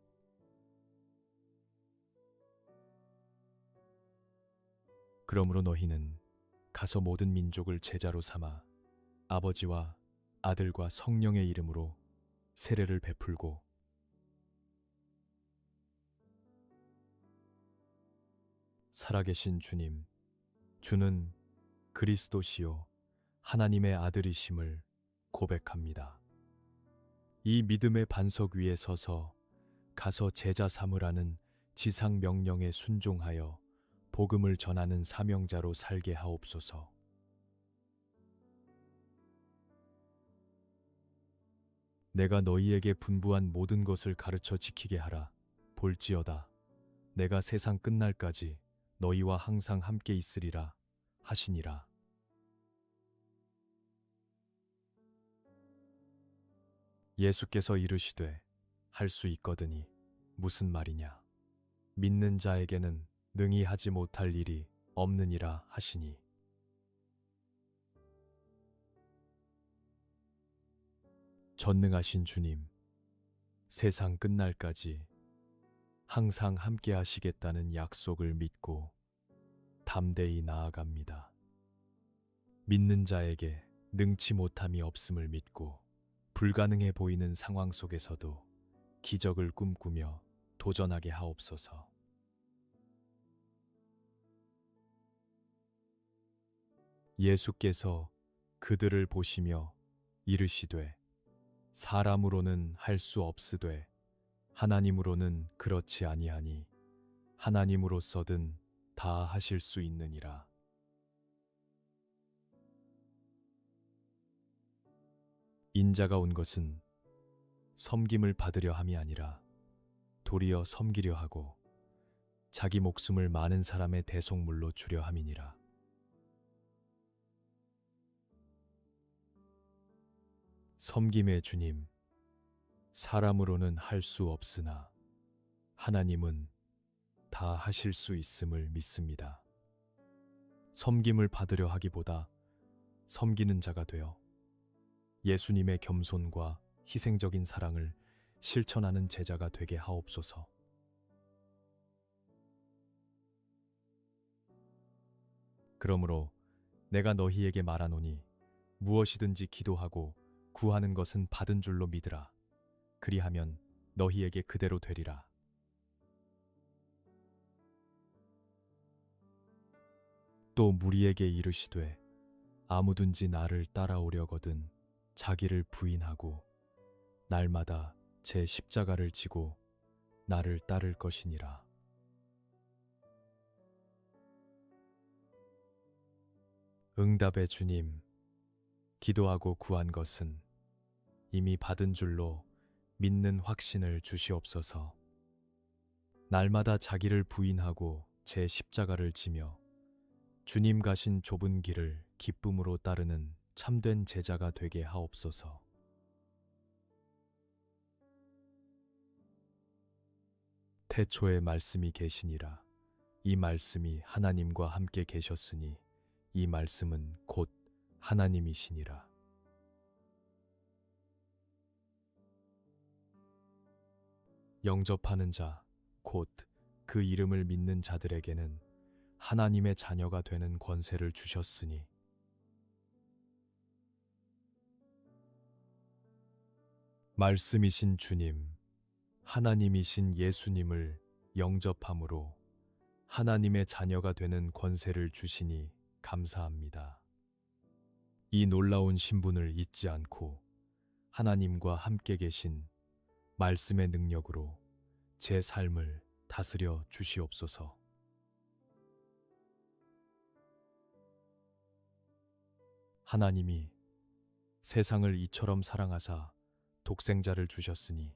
그러므로 너희는 가서 모든 민족을 제자로 삼아 아버지와 아들과 성령의 이름으로 세례를 베풀고 살아계신 주님, 주는 그리스도시요 하나님의 아들이심을 고백합니다. 이 믿음의 반석 위에 서서 가서 제자 삼으라는 지상 명령에 순종하여 복음을 전하는 사명자로 살게 하옵소서. 내가 너희에게 분부한 모든 것을 가르쳐 지키게 하라. 볼지어다 내가 세상 끝날까지 너희와 항상 함께 있으리라 하시니라. 예수께서 이르시되 할 수 있거든이 무슨 말이냐. 믿는 자에게는 능히 하지 못할 일이 없느니라 하시니. 전능하신 주님, 세상 끝날까지 항상 함께 하시겠다는 약속을 믿고 담대히 나아갑니다. 믿는 자에게 능치 못함이 없음을 믿고 불가능해 보이는 상황 속에서도 기적을 꿈꾸며 도전하게 하옵소서. 예수께서 그들을 보시며 이르시되 사람으로는 할 수 없으되 하나님으로는 그렇지 아니하니 하나님으로서든 다 하실 수 있느니라. 인자가 온 것은 섬김을 받으려 함이 아니라 도리어 섬기려 하고 자기 목숨을 많은 사람의 대속물로 주려 함이니라. 섬김의 주님, 사람으로는 할 수 없으나 하나님은 다 하실 수 있음을 믿습니다. 섬김을 받으려 하기보다 섬기는 자가 되어 예수님의 겸손과 희생적인 사랑을 실천하는 제자가 되게 하옵소서. 그러므로 내가 너희에게 말하노니 무엇이든지 기도하고 구하는 것은 받은 줄로 믿으라. 그리하면 너희에게 그대로 되리라. 또 무리에게 이르시되 아무든지 나를 따라오려거든 자기를 부인하고 날마다 제 십자가를 지고 나를 따를 것이니라. 응답의 주님, 기도하고 구한 것은 이미 받은 줄로 믿는 확신을 주시옵소서. 날마다 자기를 부인하고 제 십자가를 지며 주님 가신 좁은 길을 기쁨으로 따르는 참된 제자가 되게 하옵소서. 태초에 말씀이 계시니라. 이 말씀이 하나님과 함께 계셨으니 이 말씀은 곧 하나님이시니라. 영접하는 자, 곧 그 이름을 믿는 자들에게는 하나님의 자녀가 되는 권세를 주셨으니 말씀이신 주님, 하나님이신 예수님을 영접함으로 하나님의 자녀가 되는 권세를 주시니 감사합니다. 이 놀라운 신분을 잊지 않고 하나님과 함께 계신 말씀의 능력으로 제 삶을 다스려 주시옵소서. 하나님이 세상을 이처럼 사랑하사 독생자를 주셨으니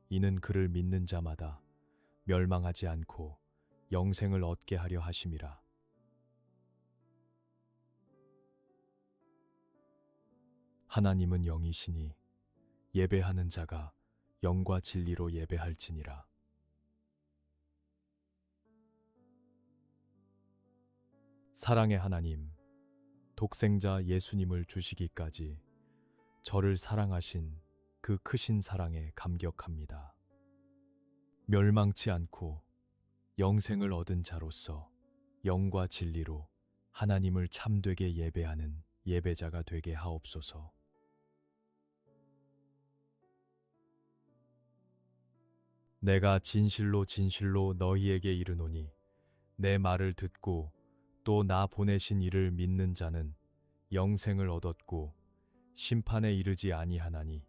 이는 그를 믿는 자마다 멸망하지 않고 영생을 얻게 하려 하심이라. 하나님은 영이시니 예배하는 자가 영과 진리로 예배할지니라. 사랑의 하나님, 독생자 예수님을 주시기까지 저를 사랑하신 그 크신 사랑에 감격합니다. 멸망치 않고 영생을 얻은 자로서 영과 진리로 하나님을 참되게 예배하는 예배자가 되게 하옵소서. 내가 진실로 진실로 너희에게 이르노니 내 말을 듣고 또 나 보내신 이를 믿는 자는 영생을 얻었고 심판에 이르지 아니하나니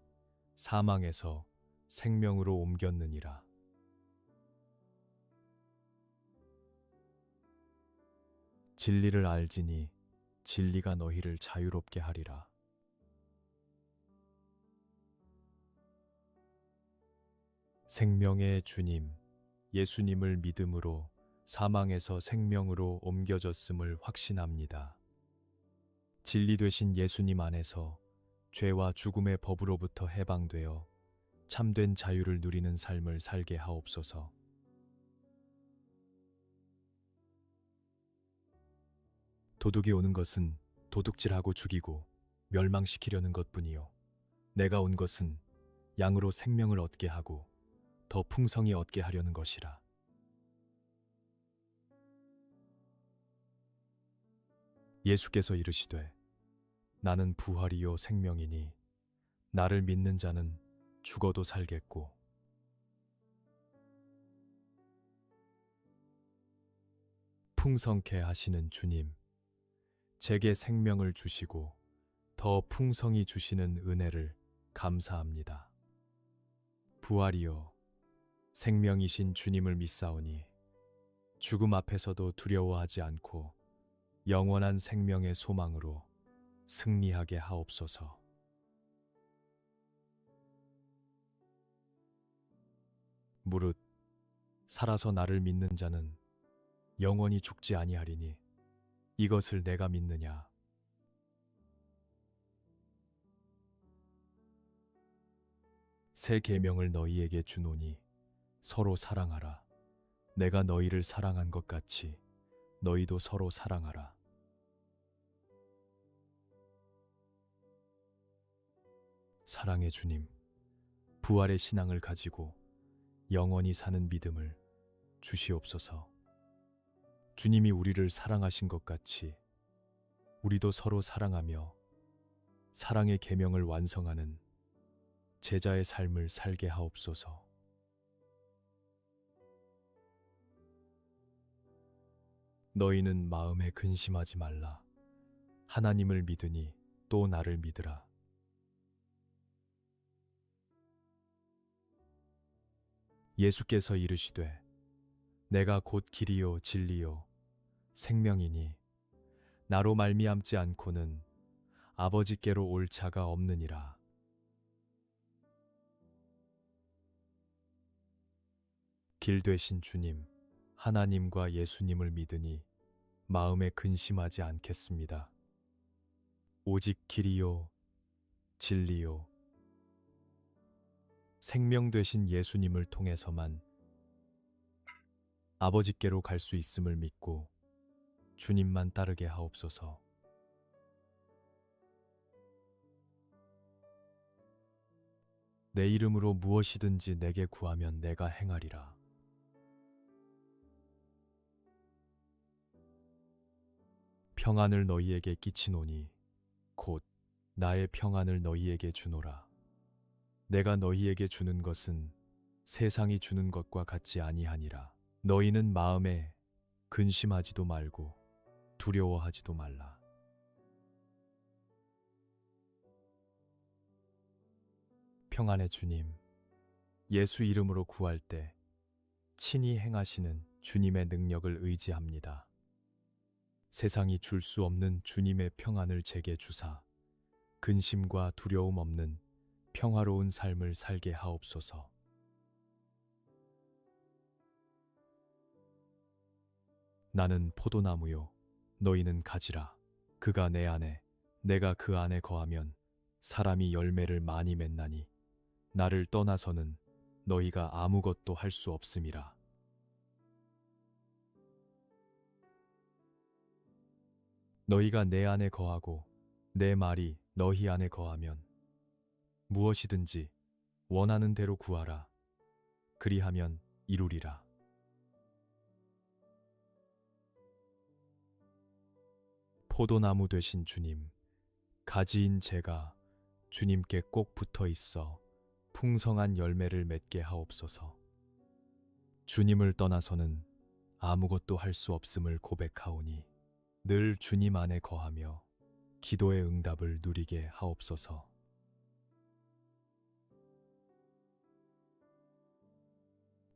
사망에서 생명으로 옮겼느니라. 진리를 알지니 진리가 너희를 자유롭게 하리라. 생명의 주님, 예수님을 믿음으로 사망에서 생명으로 옮겨졌음을 확신합니다. 진리 되신 예수님 안에서 죄와 죽음의 법으로부터 해방되어 참된 자유를 누리는 삶을 살게 하옵소서. 도둑이 오는 것은 도둑질하고 죽이고 멸망시키려는 것뿐이요. 내가 온 것은 양으로 생명을 얻게 하고 더 풍성히 얻게 하려는 것이라. 예수께서 이르시되 나는 부활이요 생명이니 나를 믿는 자는 죽어도 살겠고 풍성케 하시는 주님, 제게 생명을 주시고 더 풍성히 주시는 은혜를 감사합니다. 부활이요 생명이신 주님을 믿사오니 죽음 앞에서도 두려워하지 않고 영원한 생명의 소망으로 승리하게 하옵소서. 무릇 살아서 나를 믿는 자는 영원히 죽지 아니하리니 이것을 내가 믿느냐. 새 계명을 너희에게 주노니 서로 사랑하라. 내가 너희를 사랑한 것 같이 너희도 서로 사랑하라. 사랑의 주님, 부활의 신앙을 가지고 영원히 사는 믿음을 주시옵소서. 주님이 우리를 사랑하신 것 같이 우리도 서로 사랑하며 사랑의 계명을 완성하는 제자의 삶을 살게 하옵소서. 너희는 마음에 근심하지 말라. 하나님을 믿으니 또 나를 믿으라. 예수께서 이르시되 내가 곧 길이요 진리요 생명이니 나로 말미암지 않고는 아버지께로 올 자가 없느니라. 길 되신 주님, 하나님과 예수님을 믿으니 마음에 근심하지 않겠습니다. 오직 길이요 진리요 생명 되신 예수님을 통해서만 아버지께로 갈 수 있음을 믿고 주님만 따르게 하옵소서. 내 이름으로 무엇이든지 내게 구하면 내가 행하리라. 평안을 너희에게 끼치노니 곧 나의 평안을 너희에게 주노라. 내가 너희에게 주는 것은 세상이 주는 것과 같지 아니하니라. 너희는 마음에 근심하지도 말고 두려워하지도 말라. 평안의 주님, 예수 이름으로 구할 때 친히 행하시는 주님의 능력을 의지합니다. 세상이 줄 수 없는 주님의 평안을 제게 주사 근심과 두려움 없는 평화로운 삶을 살게 하옵소서. 나는 포도나무요 너희는 가지라. 그가 내 안에 내가 그 안에 거하면 사람이 열매를 많이 맺나니 나를 떠나서는 너희가 아무것도 할 수 없음이라. 너희가 내 안에 거하고 내 말이 너희 안에 거하면 무엇이든지 원하는 대로 구하라. 그리하면 이루리라. 포도나무 되신 주님, 가지인 제가 주님께 꼭 붙어 있어 풍성한 열매를 맺게 하옵소서. 주님을 떠나서는 아무것도 할 수 없음을 고백하오니 늘 주님 안에 거하며 기도의 응답을 누리게 하옵소서.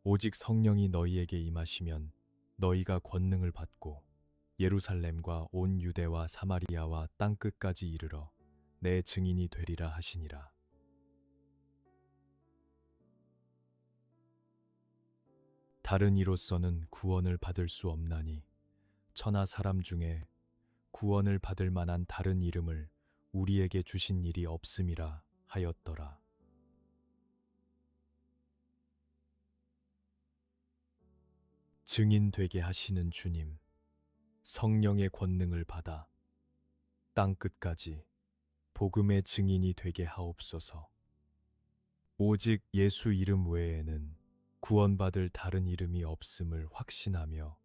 오직 성령이 너희에게 임하시면 너희가 권능을 받고 예루살렘과 온 유대와 사마리아와 땅끝까지 이르러 내 증인이 되리라 하시니라. 다른 이로서는 구원을 받을 수 없나니 천하 사람 중에 구원을 받을 만한 다른 이름을 우리에게 주신 일이 없음이라 하였더라. 증인 되게 하시는 주님, 성령의 권능을 받아 땅 끝까지 복음의 증인이 되게 하옵소서. 오직 예수 이름 외에는 구원받을 다른 이름이 없음을 확신하며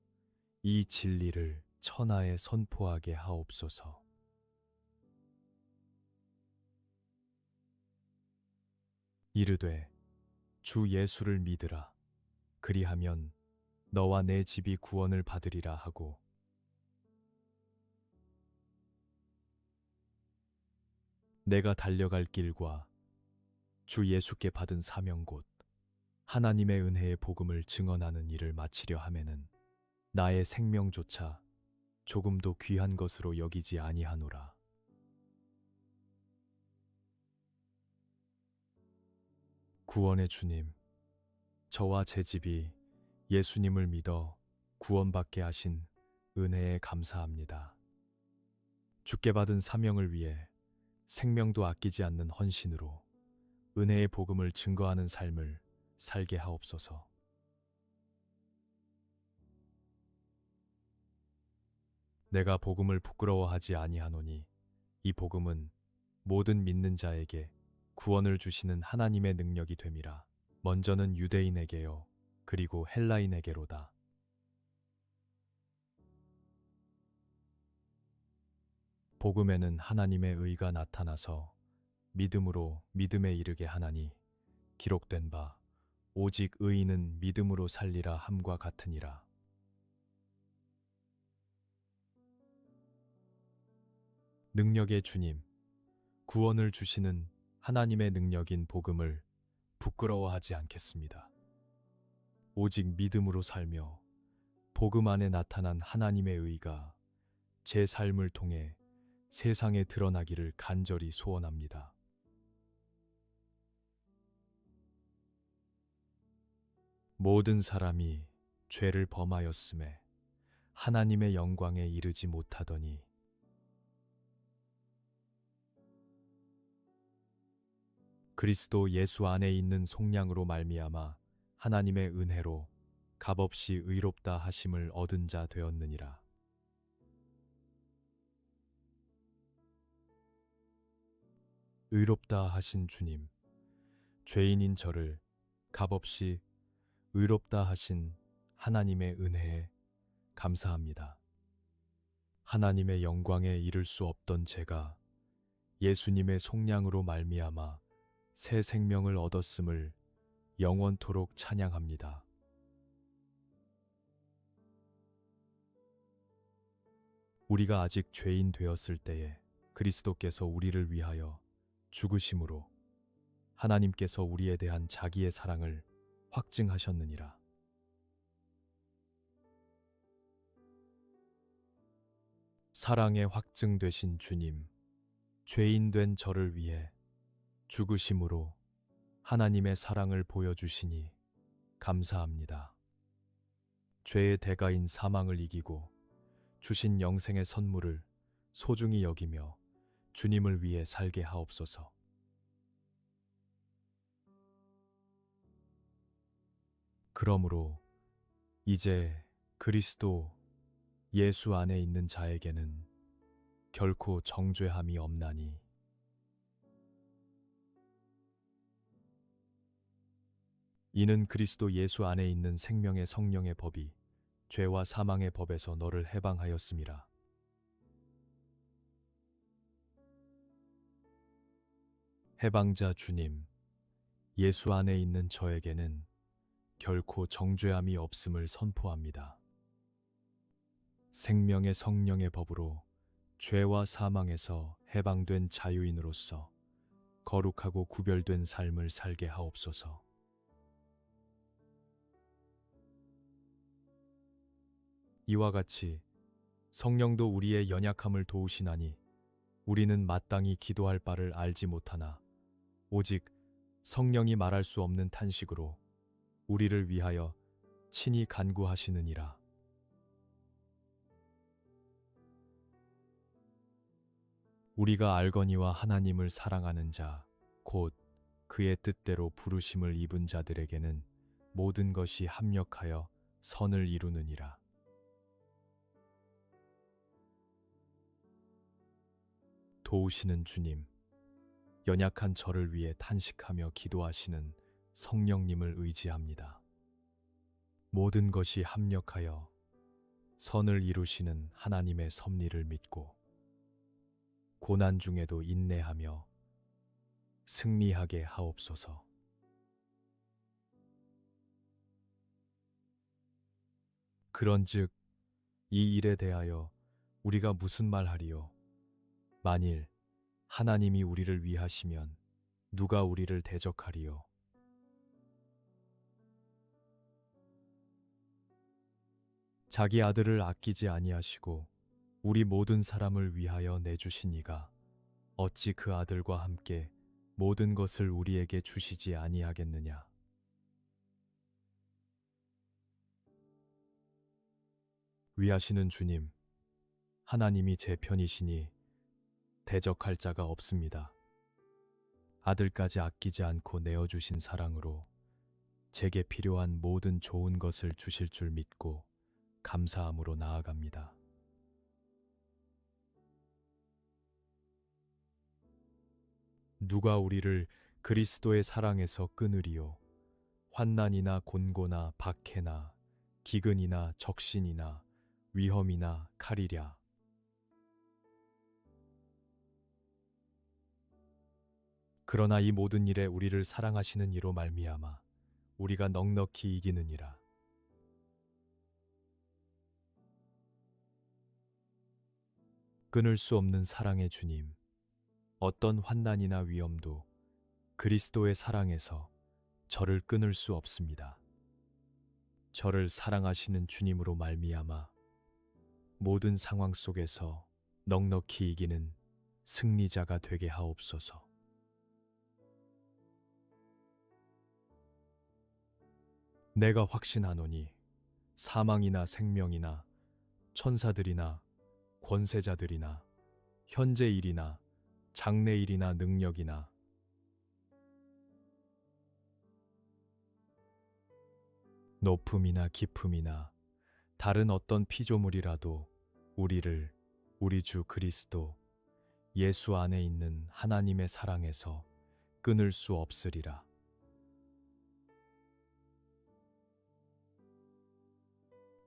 이 진리를 천하에 선포하게 하옵소서. 이르되 주 예수를 믿으라. 그리하면 너와 내 집이 구원을 받으리라 하고 내가 달려갈 길과 주 예수께 받은 사명 곧 하나님의 은혜의 복음을 증언하는 일을 마치려 하매는 나의 생명조차 조금도 귀한 것으로 여기지 아니하노라. 구원의 주님, 저와 제 집이 예수님을 믿어 구원받게 하신 은혜에 감사합니다. 주께 받은 사명을 위해 생명도 아끼지 않는 헌신으로 은혜의 복음을 증거하는 삶을 살게 하옵소서. 내가 복음을 부끄러워하지 아니하노니 이 복음은 모든 믿는 자에게 구원을 주시는 하나님의 능력이 됨이라. 먼저는 유대인에게요, 그리고 헬라인에게로다. 복음에는 하나님의 의가 나타나서 믿음으로 믿음에 이르게 하나니 기록된 바 오직 의인은 믿음으로 살리라 함과 같으니라. 능력의 주님, 구원을 주시는 하나님의 능력인 복음을 부끄러워하지 않겠습니다. 오직 믿음으로 살며 복음 안에 나타난 하나님의 의가 제 삶을 통해 세상에 드러나기를 간절히 소원합니다. 모든 사람이 죄를 범하였음에 하나님의 영광에 이르지 못하더니 그리스도 예수 안에 있는 속량으로 말미암아 하나님의 은혜로 값없이 의롭다 하심을 얻은 자 되었느니라. 의롭다 하신 주님, 죄인인 저를 값없이 의롭다 하신 하나님의 은혜에 감사합니다. 하나님의 영광에 이를 수 없던 제가 예수님의 속량으로 말미암아 새 생명을 얻었음을 영원토록 찬양합니다. 우리가 아직 죄인 되었을 때에 그리스도께서 우리를 위하여 죽으심으로 하나님께서 우리에 대한 자기의 사랑을 확증하셨느니라. 사랑의 확증되신 주님, 죄인 된 저를 위해 죽으심으로 하나님의 사랑을 보여주시니 감사합니다. 죄의 대가인 사망을 이기고 주신 영생의 선물을 소중히 여기며 주님을 위해 살게 하옵소서. 그러므로 이제 그리스도 예수 안에 있는 자에게는 결코 정죄함이 없나니. 이는 그리스도 예수 안에 있는 생명의 성령의 법이 죄와 사망의 법에서 너를 해방하였음이라. 해방자 주님, 예수 안에 있는 저에게는 결코 정죄함이 없음을 선포합니다. 생명의 성령의 법으로 죄와 사망에서 해방된 자유인으로서 거룩하고 구별된 삶을 살게 하옵소서. 이와 같이 성령도 우리의 연약함을 도우시나니 우리는 마땅히 기도할 바를 알지 못하나 오직 성령이 말할 수 없는 탄식으로 우리를 위하여 친히 간구하시느니라. 우리가 알거니와 하나님을 사랑하는 자, 곧 그의 뜻대로 부르심을 입은 자들에게는 모든 것이 합력하여 선을 이루느니라. 도우시는 주님, 연약한 저를 위해 탄식하며 기도하시는 성령님을 의지합니다. 모든 것이 합력하여 선을 이루시는 하나님의 섭리를 믿고 고난 중에도 인내하며 승리하게 하옵소서. 그런즉 이 일에 대하여 우리가 무슨 말하리요? 만일 하나님이 우리를 위하시면 누가 우리를 대적하리요? 자기 아들을 아끼지 아니하시고 우리 모든 사람을 위하여 내주신 이가 어찌 그 아들과 함께 모든 것을 우리에게 주시지 아니하겠느냐? 위하시는 주님, 하나님이 제 편이시니 대적할 자가 없습니다. 아들까지 아끼지 않고 내어주신 사랑으로 제게 필요한 모든 좋은 것을 주실 줄 믿고 감사함으로 나아갑니다. 누가 우리를 그리스도의 사랑에서 끊으리요? 환난이나 곤고나 박해나 기근이나 적신이나 위험이나 칼이랴. 그러나 이 모든 일에 우리를 사랑하시는 이로 말미암아 우리가 넉넉히 이기느니라. 끊을 수 없는 사랑의 주님, 어떤 환난이나 위험도 그리스도의 사랑에서 저를 끊을 수 없습니다. 저를 사랑하시는 주님으로 말미암아 모든 상황 속에서 넉넉히 이기는 승리자가 되게 하옵소서. 내가 확신하노니 사망이나 생명이나 천사들이나 권세자들이나 현재 일이나 장래 일이나 능력이나 높음이나 깊음이나 다른 어떤 피조물이라도 우리를 우리 주 그리스도 예수 안에 있는 하나님의 사랑에서 끊을 수 없으리라.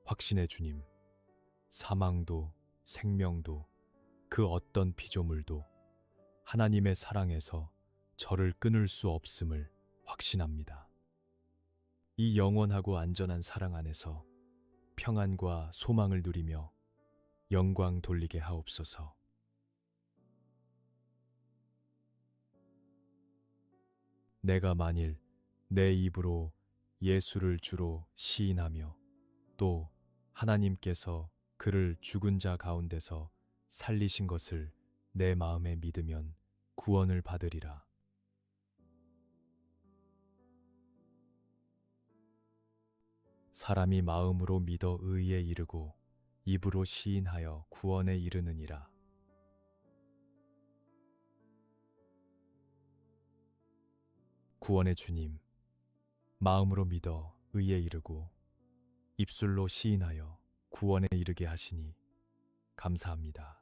확신의 주님, 사망도 생명도 그 어떤 피조물도 하나님의 사랑에서 저를 끊을 수 없음을 확신합니다. 이 영원하고 안전한 사랑 안에서 평안과 소망을 누리며 영광 돌리게 하옵소서. 내가 만일 내 입으로 예수를 주로 시인하며 또 하나님께서 그를 죽은 자 가운데서 살리신 것을 내 마음에 믿으면 구원을 받으리라. 사람이 마음으로 믿어 의에 이르고 입으로 시인하여 구원에 이르느니라. 구원의 주님, 마음으로 믿어 의에 이르고 입술로 시인하여 구원에 이르게 하시니 감사합니다.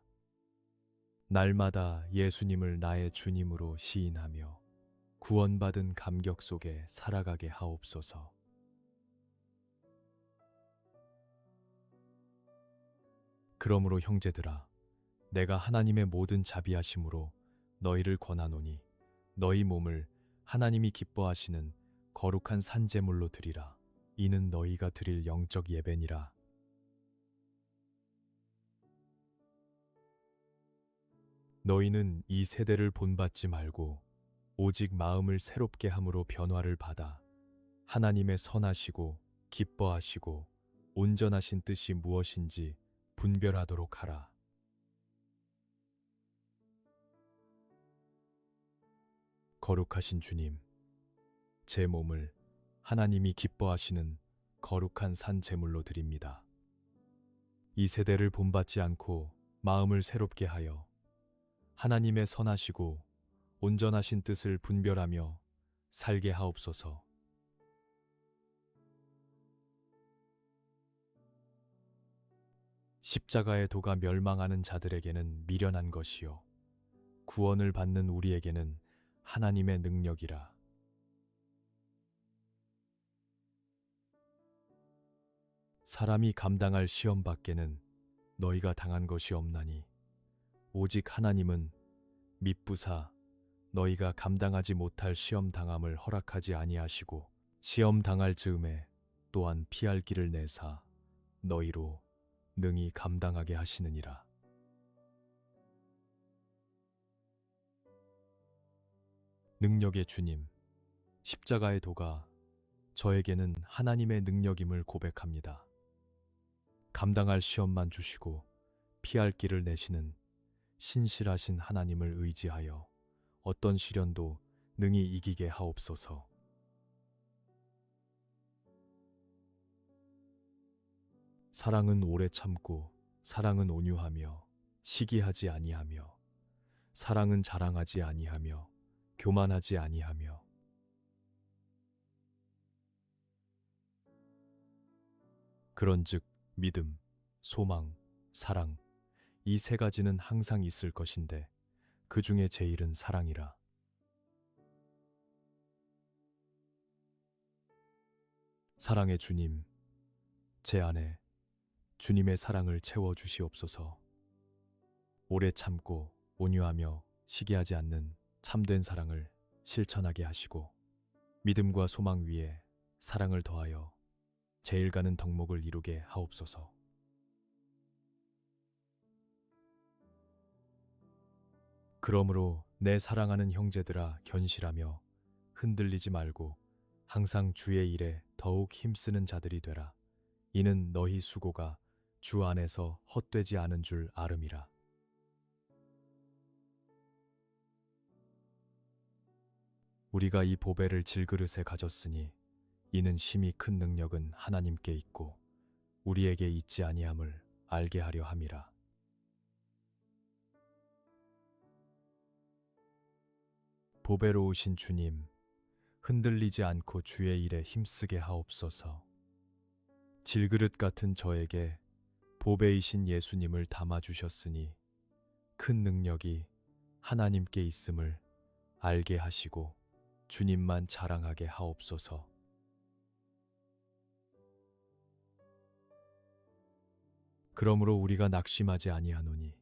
날마다 예수님을 나의 주님으로 시인하며 구원받은 감격 속에 살아가게 하옵소서. 그러므로 형제들아, 내가 하나님의 모든 자비하심으로 너희를 권하노니 너희 몸을 하나님이 기뻐하시는 거룩한 산제물로 드리라. 이는 너희가 드릴 영적 예배니라. 너희는 이 세대를 본받지 말고 오직 마음을 새롭게 함으로 변화를 받아 하나님의 선하시고 기뻐하시고 온전하신 뜻이 무엇인지 분별하도록 하라. 거룩하신 주님, 제 몸을 하나님이 기뻐하시는 거룩한 산 제물로 드립니다. 이 세대를 본받지 않고 마음을 새롭게 하여 하나님의 선하시고 온전하신 뜻을 분별하며 살게 하옵소서. 십자가의 도가 멸망하는 자들에게는 미련한 것이요 구원을 받는 우리에게는 하나님의 능력이라. 사람이 감당할 시험 밖에는 너희가 당한 것이 없나니 오직 하나님은 미쁘사 너희가 감당하지 못할 시험 당함을 허락하지 아니하시고 시험 당할 즈음에 또한 피할 길을 내사 너희로 능히 감당하게 하시느니라. 능력의 주님, 십자가의 도가 저에게는 하나님의 능력임을 고백합니다. 감당할 시험만 주시고 피할 길을 내시는 신실하신 하나님을 의지하여 어떤 시련도 능히 이기게 하옵소서. 사랑은 오래 참고 사랑은 온유하며 시기하지 아니하며 사랑은 자랑하지 아니하며 교만하지 아니하며 그런즉 믿음, 소망, 사랑 이 세 가지는 항상 있을 것인데 그 중에 제일은 사랑이라. 사랑의 주님, 제 안에 주님의 사랑을 채워 주시옵소서. 오래 참고 온유하며 시기하지 않는 참된 사랑을 실천하게 하시고 믿음과 소망 위에 사랑을 더하여 제일 가는 덕목을 이루게 하옵소서. 그러므로 내 사랑하는 형제들아 견실하며 흔들리지 말고 항상 주의 일에 더욱 힘쓰는 자들이 되라. 이는 너희 수고가 주 안에서 헛되지 않은 줄 아름이라. 우리가 이 보배를 질그릇에 가졌으니 이는 심히 큰 능력은 하나님께 있고 우리에게 있지 아니함을 알게 하려 함이라. 보배로우신 주님, 흔들리지 않고 주의 일에 힘쓰게 하옵소서. 질그릇 같은 저에게 보배이신 예수님을 담아주셨으니 큰 능력이 하나님께 있음을 알게 하시고 주님만 자랑하게 하옵소서. 그러므로 우리가 낙심하지 아니하노니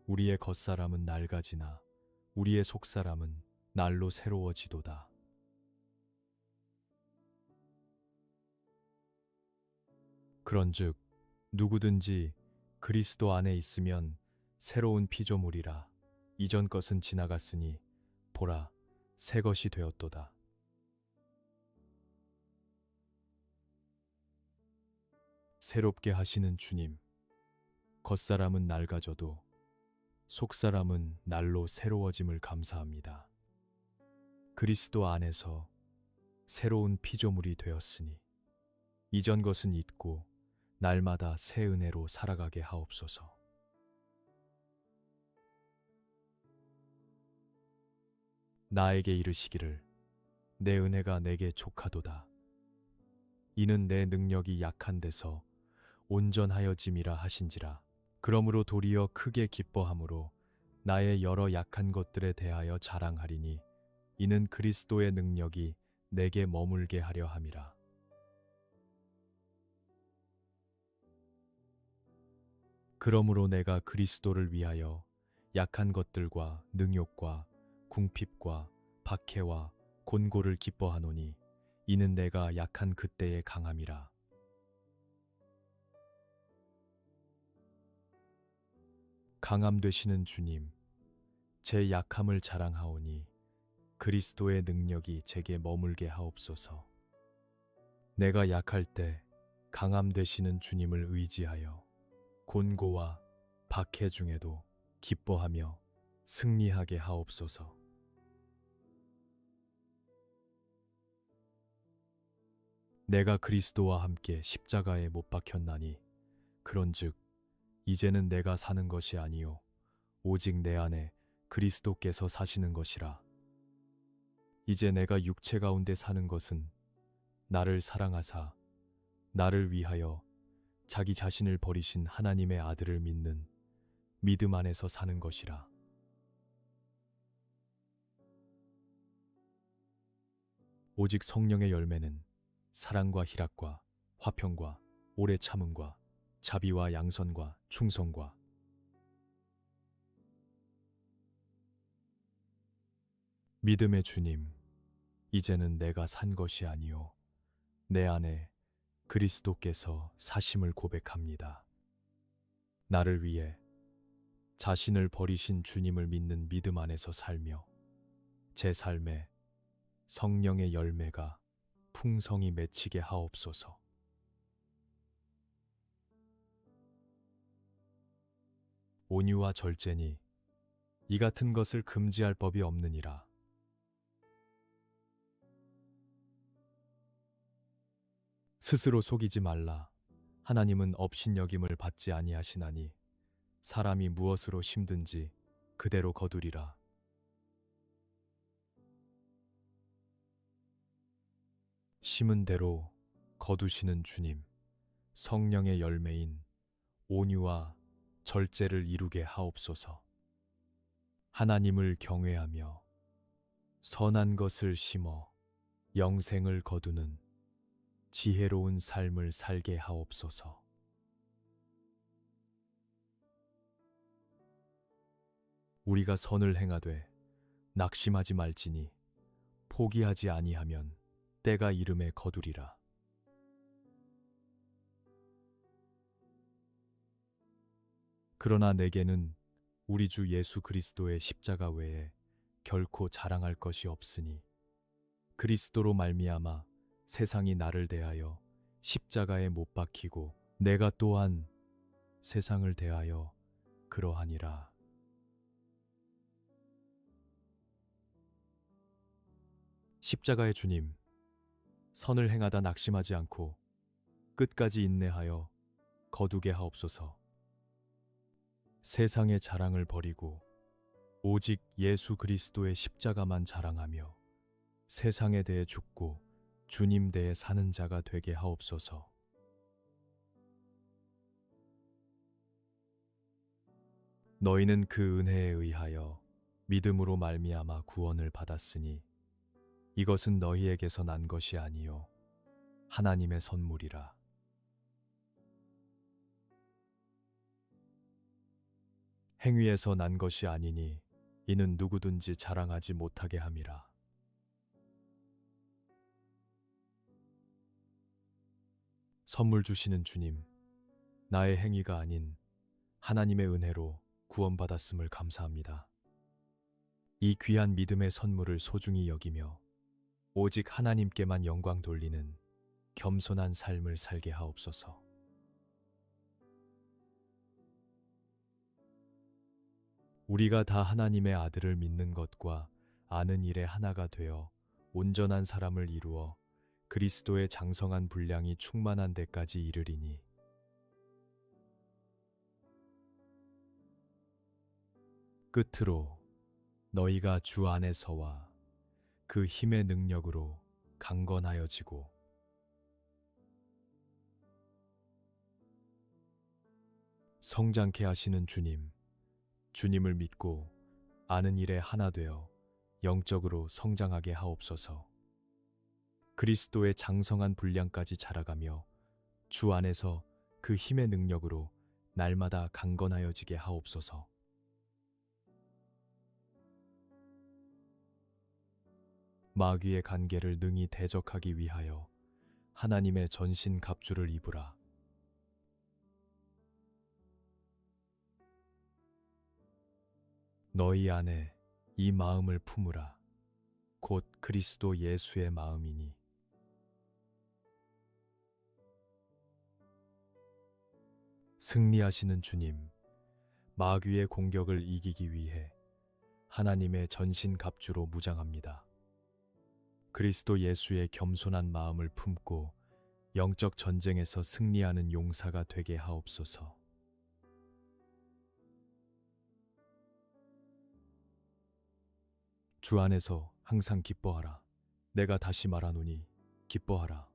우리의 겉사람은 낡아지나 우리의 속사람은 날로 새로워지도다. 그런즉 누구든지 그리스도 안에 있으면 새로운 피조물이라. 이전 것은 지나갔으니 보라 새 것이 되었도다. 새롭게 하시는 주님, 겉사람은 낡아져도 속사람은 날로 새로워짐을 감사합니다. 그리스도 안에서 새로운 피조물이 되었으니 이전 것은 잊고 날마다 새 은혜로 살아가게 하옵소서. 나에게 이르시기를 내 은혜가 내게 족하도다. 이는 내 능력이 약한 데서 온전하여짐이라 하신지라. 그러므로 도리어 크게 기뻐함으로 나의 여러 약한 것들에 대하여 자랑하리니 이는 그리스도의 능력이 내게 머물게 하려 함이라. 그러므로 내가 그리스도를 위하여 약한 것들과 능욕과 궁핍과 박해와 곤고를 기뻐하노니 이는 내가 약한 그때의 강함이라. 강함 되시는 주님, 제 약함을 자랑하오니 그리스도의 능력이 제게 머물게 하옵소서. 내가 약할 때 강함 되시는 주님을 의지하여 곤고와 박해 중에도 기뻐하며 승리하게 하옵소서. 내가 그리스도와 함께 십자가에 못 박혔나니 그런즉 이제는 내가 사는 것이 아니요 오직 내 안에 그리스도께서 사시는 것이라. 이제 내가 육체 가운데 사는 것은 나를 사랑하사 나를 위하여 자기 자신을 버리신 하나님의 아들을 믿는 믿음 안에서 사는 것이라. 오직 성령의 열매는 사랑과 희락과 화평과 오래 참음과 자비와 양선과 충성과 믿음의 주님, 이제는 내가 산 것이 아니요 내 안에 그리스도께서 사심을 고백합니다. 나를 위해 자신을 버리신 주님을 믿는 믿음 안에서 살며 제 삶에 성령의 열매가 풍성히 맺히게 하옵소서. 온유와 절제니 이 같은 것을 금지할 법이 없느니라. 스스로 속이지 말라. 하나님은 업신여김을 받지 아니하시나니 사람이 무엇으로 심든지 그대로 거두리라. 심은 대로 거두시는 주님, 성령의 열매인 온유와 절제를 이루게 하옵소서. 하나님을 경외하며 선한 것을 심어 영생을 거두는 지혜로운 삶을 살게 하옵소서. 우리가 선을 행하되 낙심하지 말지니 포기하지 아니하면 때가 이름에 거두리라. 그러나 내게는 우리 주 예수 그리스도의 십자가 외에 결코 자랑할 것이 없으니 그리스도로 말미암아 세상이 나를 대하여 십자가에 못 박히고 내가 또한 세상을 대하여 그러하니라. 십자가의 주님, 선을 행하다 낙심하지 않고 끝까지 인내하여 거두게 하옵소서. 세상의 자랑을 버리고 오직 예수 그리스도의 십자가만 자랑하며 세상에 대해 죽고 주님 대해 사는 자가 되게 하옵소서. 너희는 그 은혜에 의하여 믿음으로 말미암아 구원을 받았으니 이것은 너희에게서 난 것이 아니요 하나님의 선물이라. 행위에서 난 것이 아니니 이는 누구든지 자랑하지 못하게 함이라. 선물 주시는 주님, 나의 행위가 아닌 하나님의 은혜로 구원받았음을 감사합니다. 이 귀한 믿음의 선물을 소중히 여기며 오직 하나님께만 영광 돌리는 겸손한 삶을 살게 하옵소서. 우리가 다 하나님의 아들을 믿는 것과 아는 일에 하나가 되어 온전한 사람을 이루어 그리스도의 장성한 분량이 충만한 데까지 이르리니 끝으로 너희가 주 안에서와 그 힘의 능력으로 강건하여지고 성장케 하시는 주님, 주님을 믿고 아는 일에 하나 되어 영적으로 성장하게 하옵소서. 그리스도의 장성한 분량까지 자라가며 주 안에서 그 힘의 능력으로 날마다 강건하여지게 하옵소서. 마귀의 간계를 능히 대적하기 위하여 하나님의 전신 갑주를 입으라. 너희 안에 이 마음을 품으라. 곧 그리스도 예수의 마음이니. 승리하시는 주님, 마귀의 공격을 이기기 위해 하나님의 전신 갑주로 무장합니다. 그리스도 예수의 겸손한 마음을 품고 영적 전쟁에서 승리하는 용사가 되게 하옵소서. 주 안에서 항상 기뻐하라. 내가 다시 말하노니 기뻐하라.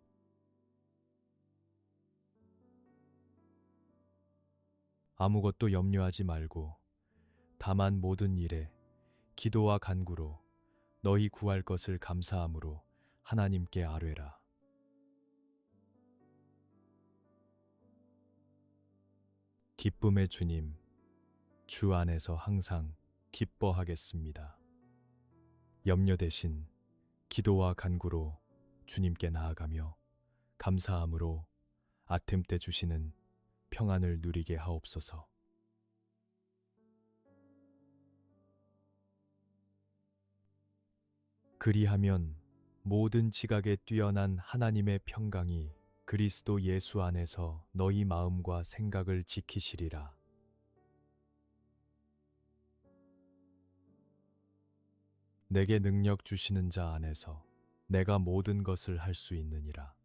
아무것도 염려하지 말고 다만 모든 일에 기도와 간구로 너희 구할 것을 감사함으로 하나님께 아뢰라. 기쁨의 주님, 주 안에서 항상 기뻐하겠습니다. 염려 대신 기도와 간구로 주님께 나아가며 감사함으로 아틈때 주시는 평안을 누리게 하옵소서. 그리하면 모든 지각에 뛰어난 하나님의 평강이 그리스도 예수 안에서 너희 마음과 생각을 지키시리라. 내게 능력 주시는 자 안에서 내가 모든 것을 할 수 있느니라.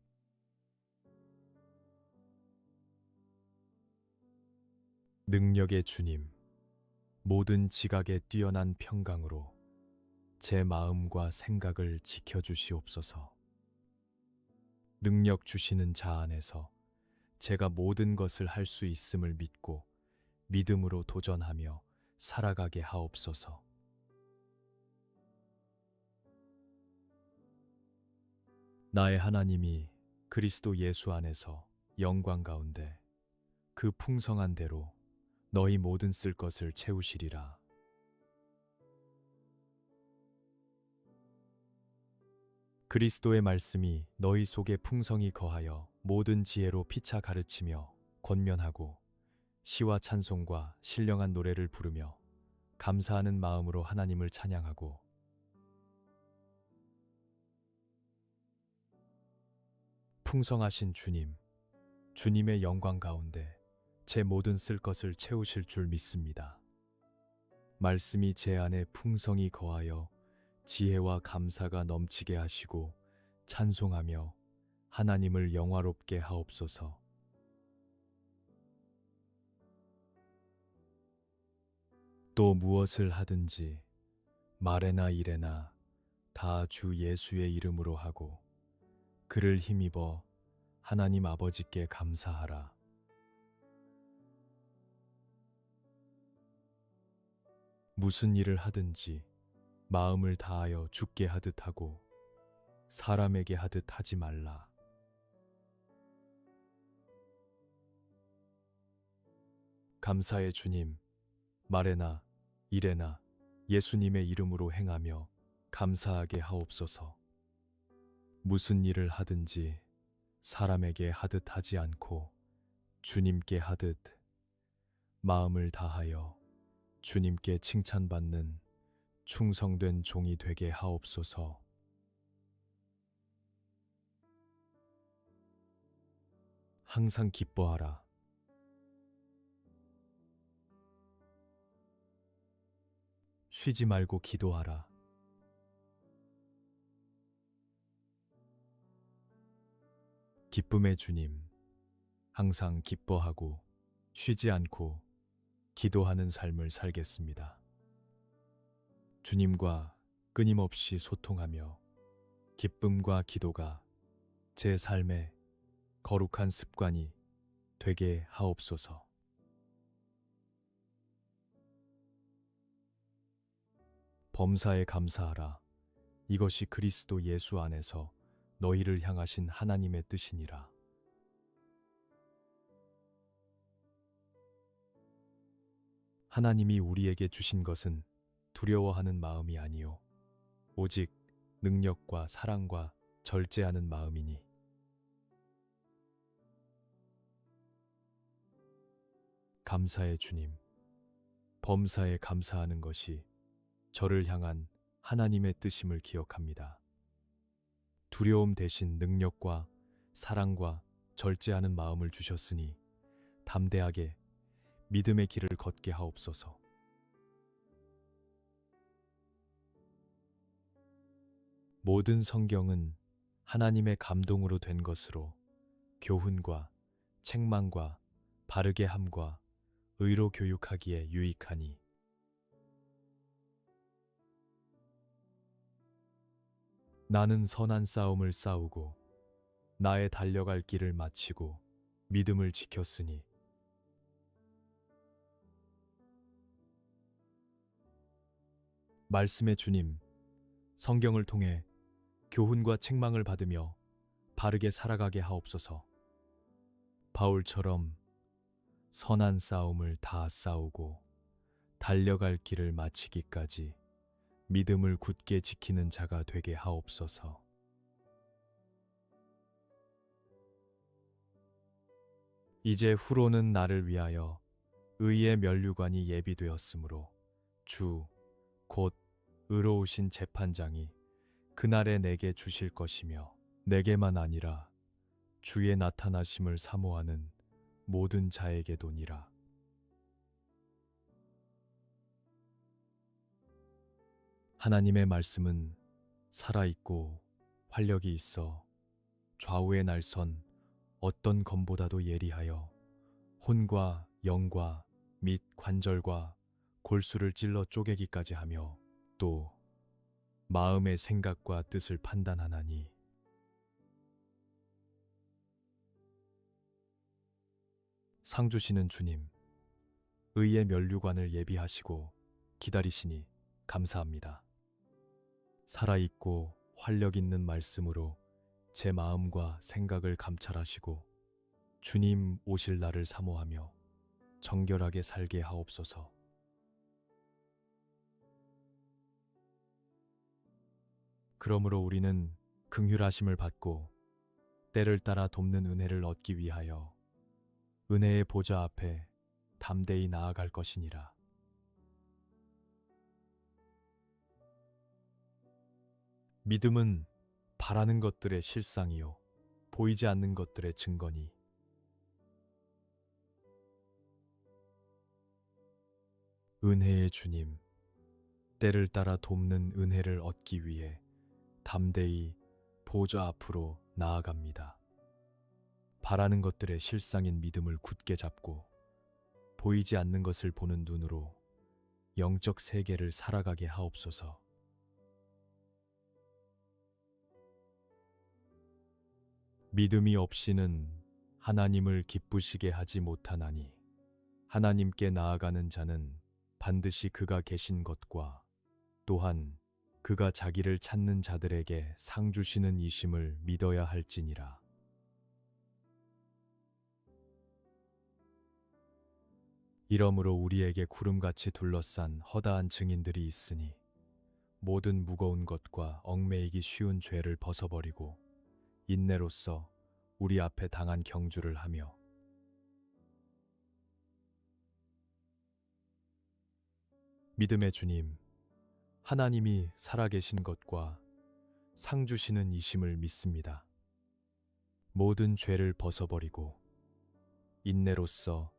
능력의 주님, 모든 지각에 뛰어난 평강으로 제 마음과 생각을 지켜주시옵소서. 능력 주시는 자 안에서 제가 모든 것을 할 수 있음을 믿고 믿음으로 도전하며 살아가게 하옵소서. 나의 하나님이 그리스도 예수 안에서 영광 가운데 그 풍성한 대로 너희 모든 쓸 것을 채우시리라. 그리스도의 말씀이 너희 속에 풍성히 거하여 모든 지혜로 피차 가르치며 권면하고 시와 찬송과 신령한 노래를 부르며 감사하는 마음으로 하나님을 찬양하고 풍성하신 주님, 주님의 영광 가운데 제 모든 쓸 것을 채우실 줄 믿습니다. 말씀이 제 안에 풍성히 거하여 지혜와 감사가 넘치게 하시고 찬송하며 하나님을 영화롭게 하옵소서. 또 무엇을 하든지 말에나 일에나 다 주 예수의 이름으로 하고 그를 힘입어 하나님 아버지께 감사하라. 무슨 일을 하든지 마음을 다하여 주께 하듯 하고 사람에게 하듯 하지 말라. 감사의 주님, 말에나 일에나 예수님의 이름으로 행하며 감사하게 하옵소서. 무슨 일을 하든지 사람에게 하듯 하지 않고 주님께 하듯 마음을 다하여 주님께 칭찬받는 충성된 종이 되게 하옵소서. 항상 기뻐하라. 쉬지 말고 기도하라. 기쁨의 주님, 항상 기뻐하고 쉬지 않고 기도하는 삶을 살겠습니다. 주님과 끊임없이 소통하며 기쁨과 기도가 제 삶의 거룩한 습관이 되게 하옵소서. 범사에 감사하라. 이것이 그리스도 예수 안에서 너희를 향하신 하나님의 뜻이니라. 하나님이 우리에게 주신 것은 두려워하는 마음이 아니요 오직 능력과 사랑과 절제하는 마음이니. 감사의 주님, 범사에 감사하는 것이 저를 향한 하나님의 뜻임을 기억합니다. 두려움 대신 능력과 사랑과 절제하는 마음을 주셨으니 담대하게 믿음의 길을 걷게 하옵소서. 모든 성경은 하나님의 감동으로 된 것으로 교훈과 책망과 바르게 함과 의로 교육하기에 유익하니. 나는 선한 싸움을 싸우고 나의 달려갈 길을 마치고 믿음을 지켰으니. 말씀의 주님, 성경을 통해 교훈과 책망을 받으며 바르게 살아가게 하옵소서. 바울처럼 선한 싸움을 다 싸우고 달려갈 길을 마치기까지 믿음을 굳게 지키는 자가 되게 하옵소서. 이제 후로는 나를 위하여 의의 면류관이 예비되었으므로 주 곧 의로우신 재판장이 그날에 내게 주실 것이며 내게만 아니라 주의 나타나심을 사모하는 모든 자에게도니라. 하나님의 말씀은 살아있고 활력이 있어 좌우의 날선 어떤 검보다도 예리하여 혼과 영과 및 관절과 골수를 찔러 쪼개기까지 하며 또 마음의 생각과 뜻을 판단하나니. 상 주시는 주님, 의의 면류관을 예비하시고 기다리시니 감사합니다. 살아있고 활력 있는 말씀으로 제 마음과 생각을 감찰하시고 주님 오실 날을 사모하며 정결하게 살게 하옵소서. 그러므로 우리는 긍휼하심을 받고 때를 따라 돕는 은혜를 얻기 위하여 은혜의 보좌 앞에 담대히 나아갈 것이니라. 믿음은 바라는 것들의 실상이요 보이지 않는 것들의 증거니. 은혜의 주님, 때를 따라 돕는 은혜를 얻기 위해 담대히 보좌 앞으로 나아갑니다. 바라는 것들의 실상인 믿음을 굳게 잡고 보이지 않는 것을 보는 눈으로 영적 세계를 살아가게 하옵소서. 믿음이 없이는 하나님을 기쁘시게 하지 못하나니 하나님께 나아가는 자는 반드시 그가 계신 것과 또한 그가 자기를 찾는 자들에게 상 주시는 이심을 믿어야 할지니라. 이러므로 우리에게 구름같이 둘러싼 허다한 증인들이 있으니 모든 무거운 것과 얽매이기 쉬운 죄를 벗어버리고 인내로써 우리 앞에 당한 경주를 하며 믿음의 주님, 하나님이 살아계신 것과 상 주시는 이심을 믿습니다. 모든 죄를 벗어버리고 인내로써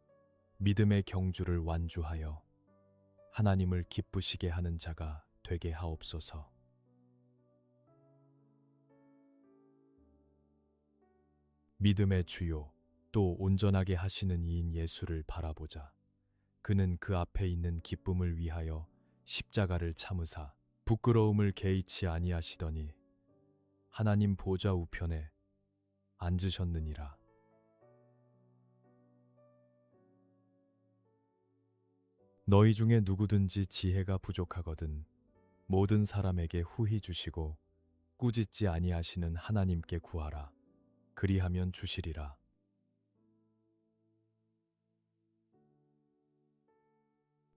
믿음의 경주를 완주하여 하나님을 기쁘시게 하는 자가 되게 하옵소서. 믿음의 주요 또 온전하게 하시는 이인 예수를 바라보자. 그는 그 앞에 있는 기쁨을 위하여 십자가를 참으사 부끄러움을 개의치 아니하시더니 하나님 보좌 우편에 앉으셨느니라. 너희 중에 누구든지 지혜가 부족하거든 모든 사람에게 후히 주시고 꾸짖지 아니하시는 하나님께 구하라. 그리하면 주시리라.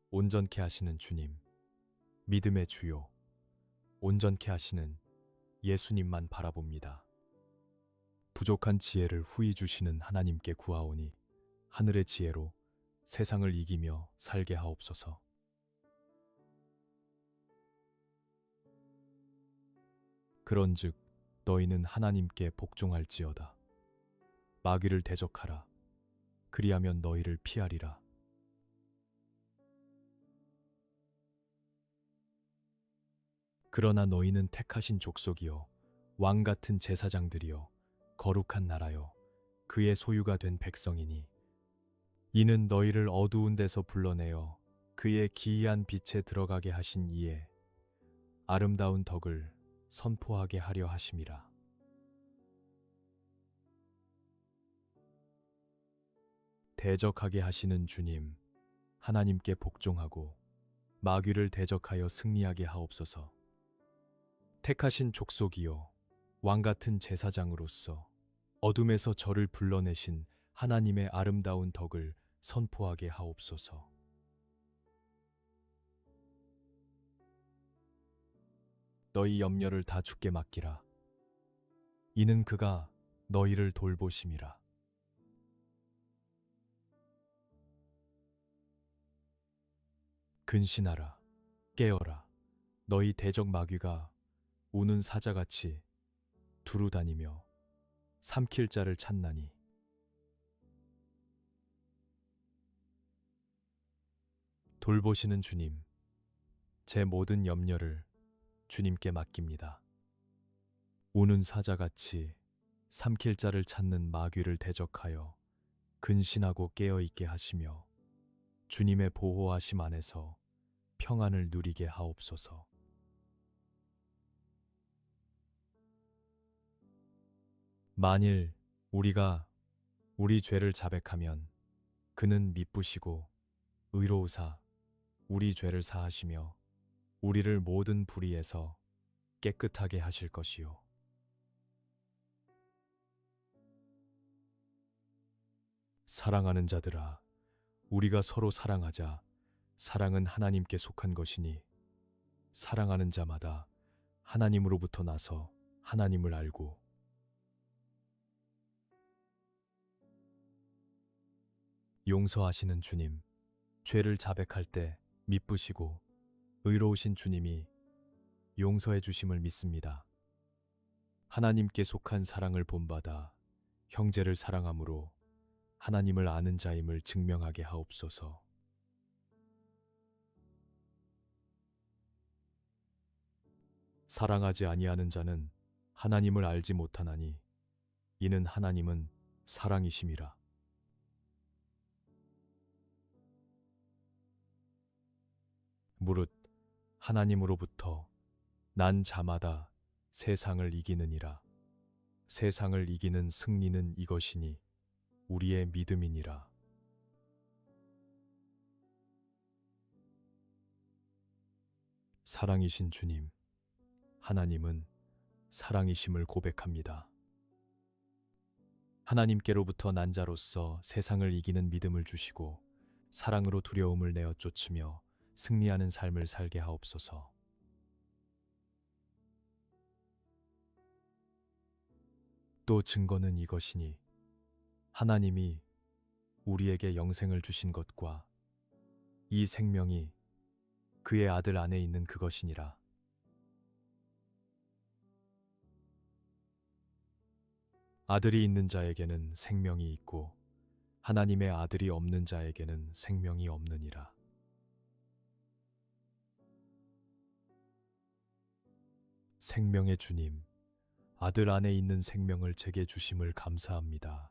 온전케 하시는 주님, 믿음의 주요, 온전케 하시는 예수님만 바라봅니다. 부족한 지혜를 후히 주시는 하나님께 구하오니 하늘의 지혜로 세상을 이기며 살게 하옵소서. 그런즉 너희는 하나님께 복종할지어다. 마귀를 대적하라. 그리하면 너희를 피하리라. 그러나 너희는 택하신 족속이요 왕 같은 제사장들이요 거룩한 나라요 그의 소유가 된 백성이니 이는 너희를 어두운 데서 불러내어 그의 기이한 빛에 들어가게 하신 이에 아름다운 덕을 선포하게 하려 하심이라. 대적하게 하시는 주님, 하나님께 복종하고 마귀를 대적하여 승리하게 하옵소서. 택하신 족속이요 왕 같은 제사장으로서 어둠에서 저를 불러내신 하나님의 아름다운 덕을 선포하게 하옵소서. 너희 염려를 다 주께 맡기라. 이는 그가 너희를 돌보심이라. 근신하라, 깨어라. 너희 대적 마귀가 우는 사자같이 두루 다니며 삼킬 자를 찾나니 돌보시는 주님, 제 모든 염려를 주님께 맡깁니다. 우는 사자같이 삼킬 자를 찾는 마귀를 대적하여 근신하고 깨어있게 하시며 주님의 보호하심 안에서 평안을 누리게 하옵소서. 만일 우리가 우리 죄를 자백하면 그는 미쁘시고 의로우사 우리 죄를 사하시며 우리를 모든 불의에서 깨끗하게 하실 것이요. 사랑하는 자들아, 우리가 서로 사랑하자. 사랑은 하나님께 속한 것이니 사랑하는 자마다 하나님으로부터 나서 하나님을 알고 용서하시는 주님, 죄를 자백할 때 미쁘시고 의로우신 주님이 용서해 주심을 믿습니다. 하나님께 속한 사랑을 본받아 형제를 사랑함으로 하나님을 아는 자임을 증명하게 하옵소서. 사랑하지 아니하는 자는 하나님을 알지 못하나니 이는 하나님은 사랑이심이라. 무릇 하나님으로부터 난 자마다 세상을 이기느니라. 세상을 이기는 승리는 이것이니 우리의 믿음이니라. 사랑이신 주님, 하나님은 사랑이심을 고백합니다. 하나님께로부터 난 자로서 세상을 이기는 믿음을 주시고 사랑으로 두려움을 내어 쫓으며 승리하는 삶을 살게 하옵소서. 또 증거는 이것이니 하나님이 우리에게 영생을 주신 것과 이 생명이 그의 아들 안에 있는 그것이니라. 아들이 있는 자에게는 생명이 있고 하나님의 아들이 없는 자에게는 생명이 없느니라. 생명의 주님, 아들 안에 있는 생명을 제게 주심을 감사합니다.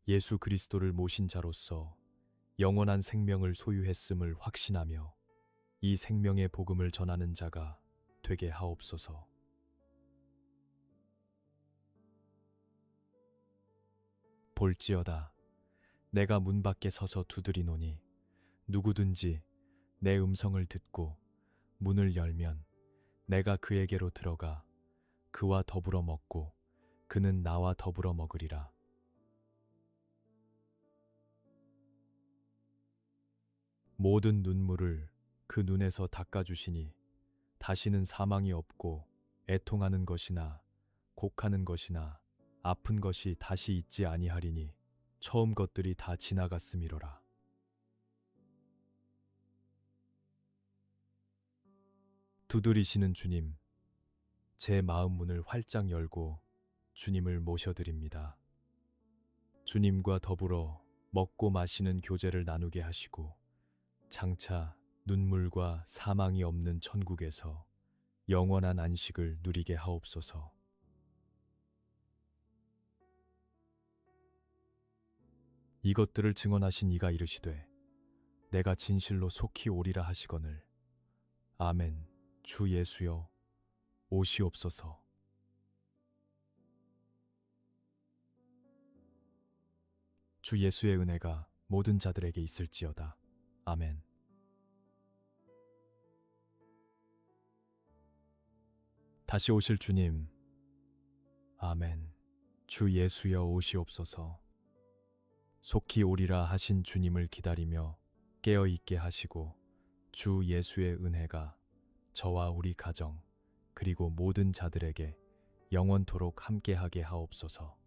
예수 그리스도를 모신 자로서 영원한 생명을 소유했음을 확신하며 이 생명의 복음을 전하는 자가 되게 하옵소서. 볼지어다 내가 문 밖에 서서 두드리노니 누구든지 내 음성을 듣고 문을 열면 내가 그에게로 들어가 그와 더불어 먹고 그는 나와 더불어 먹으리라. 모든 눈물을 그 눈에서 닦아주시니 다시는 사망이 없고 애통하는 것이나 곡하는 것이나 아픈 것이 다시 있지 아니하리니 처음 것들이 다 지나갔음이로라. 두드리시는 주님, 제 마음 문을 활짝 열고 주님을 모셔드립니다. 주님과 더불어 먹고 마시는 교제를 나누게 하시고 장차 눈물과 사망이 없는 천국에서 영원한 안식을 누리게 하옵소서. 이것들을 증언하신 이가 이르시되 내가 진실로 속히 오리라 하시거늘. 아멘. 주 예수여 오시옵소서. 주 예수의 은혜가 모든 자들에게 있을지어다. 아멘. 다시 오실 주님. 아멘. 주 예수여 오시옵소서. 속히 오리라 하신 주님을 기다리며 깨어 있게 하시고 주 예수의 은혜가 저와 우리 가정 그리고 모든 자들에게 영원토록 함께하게 하옵소서.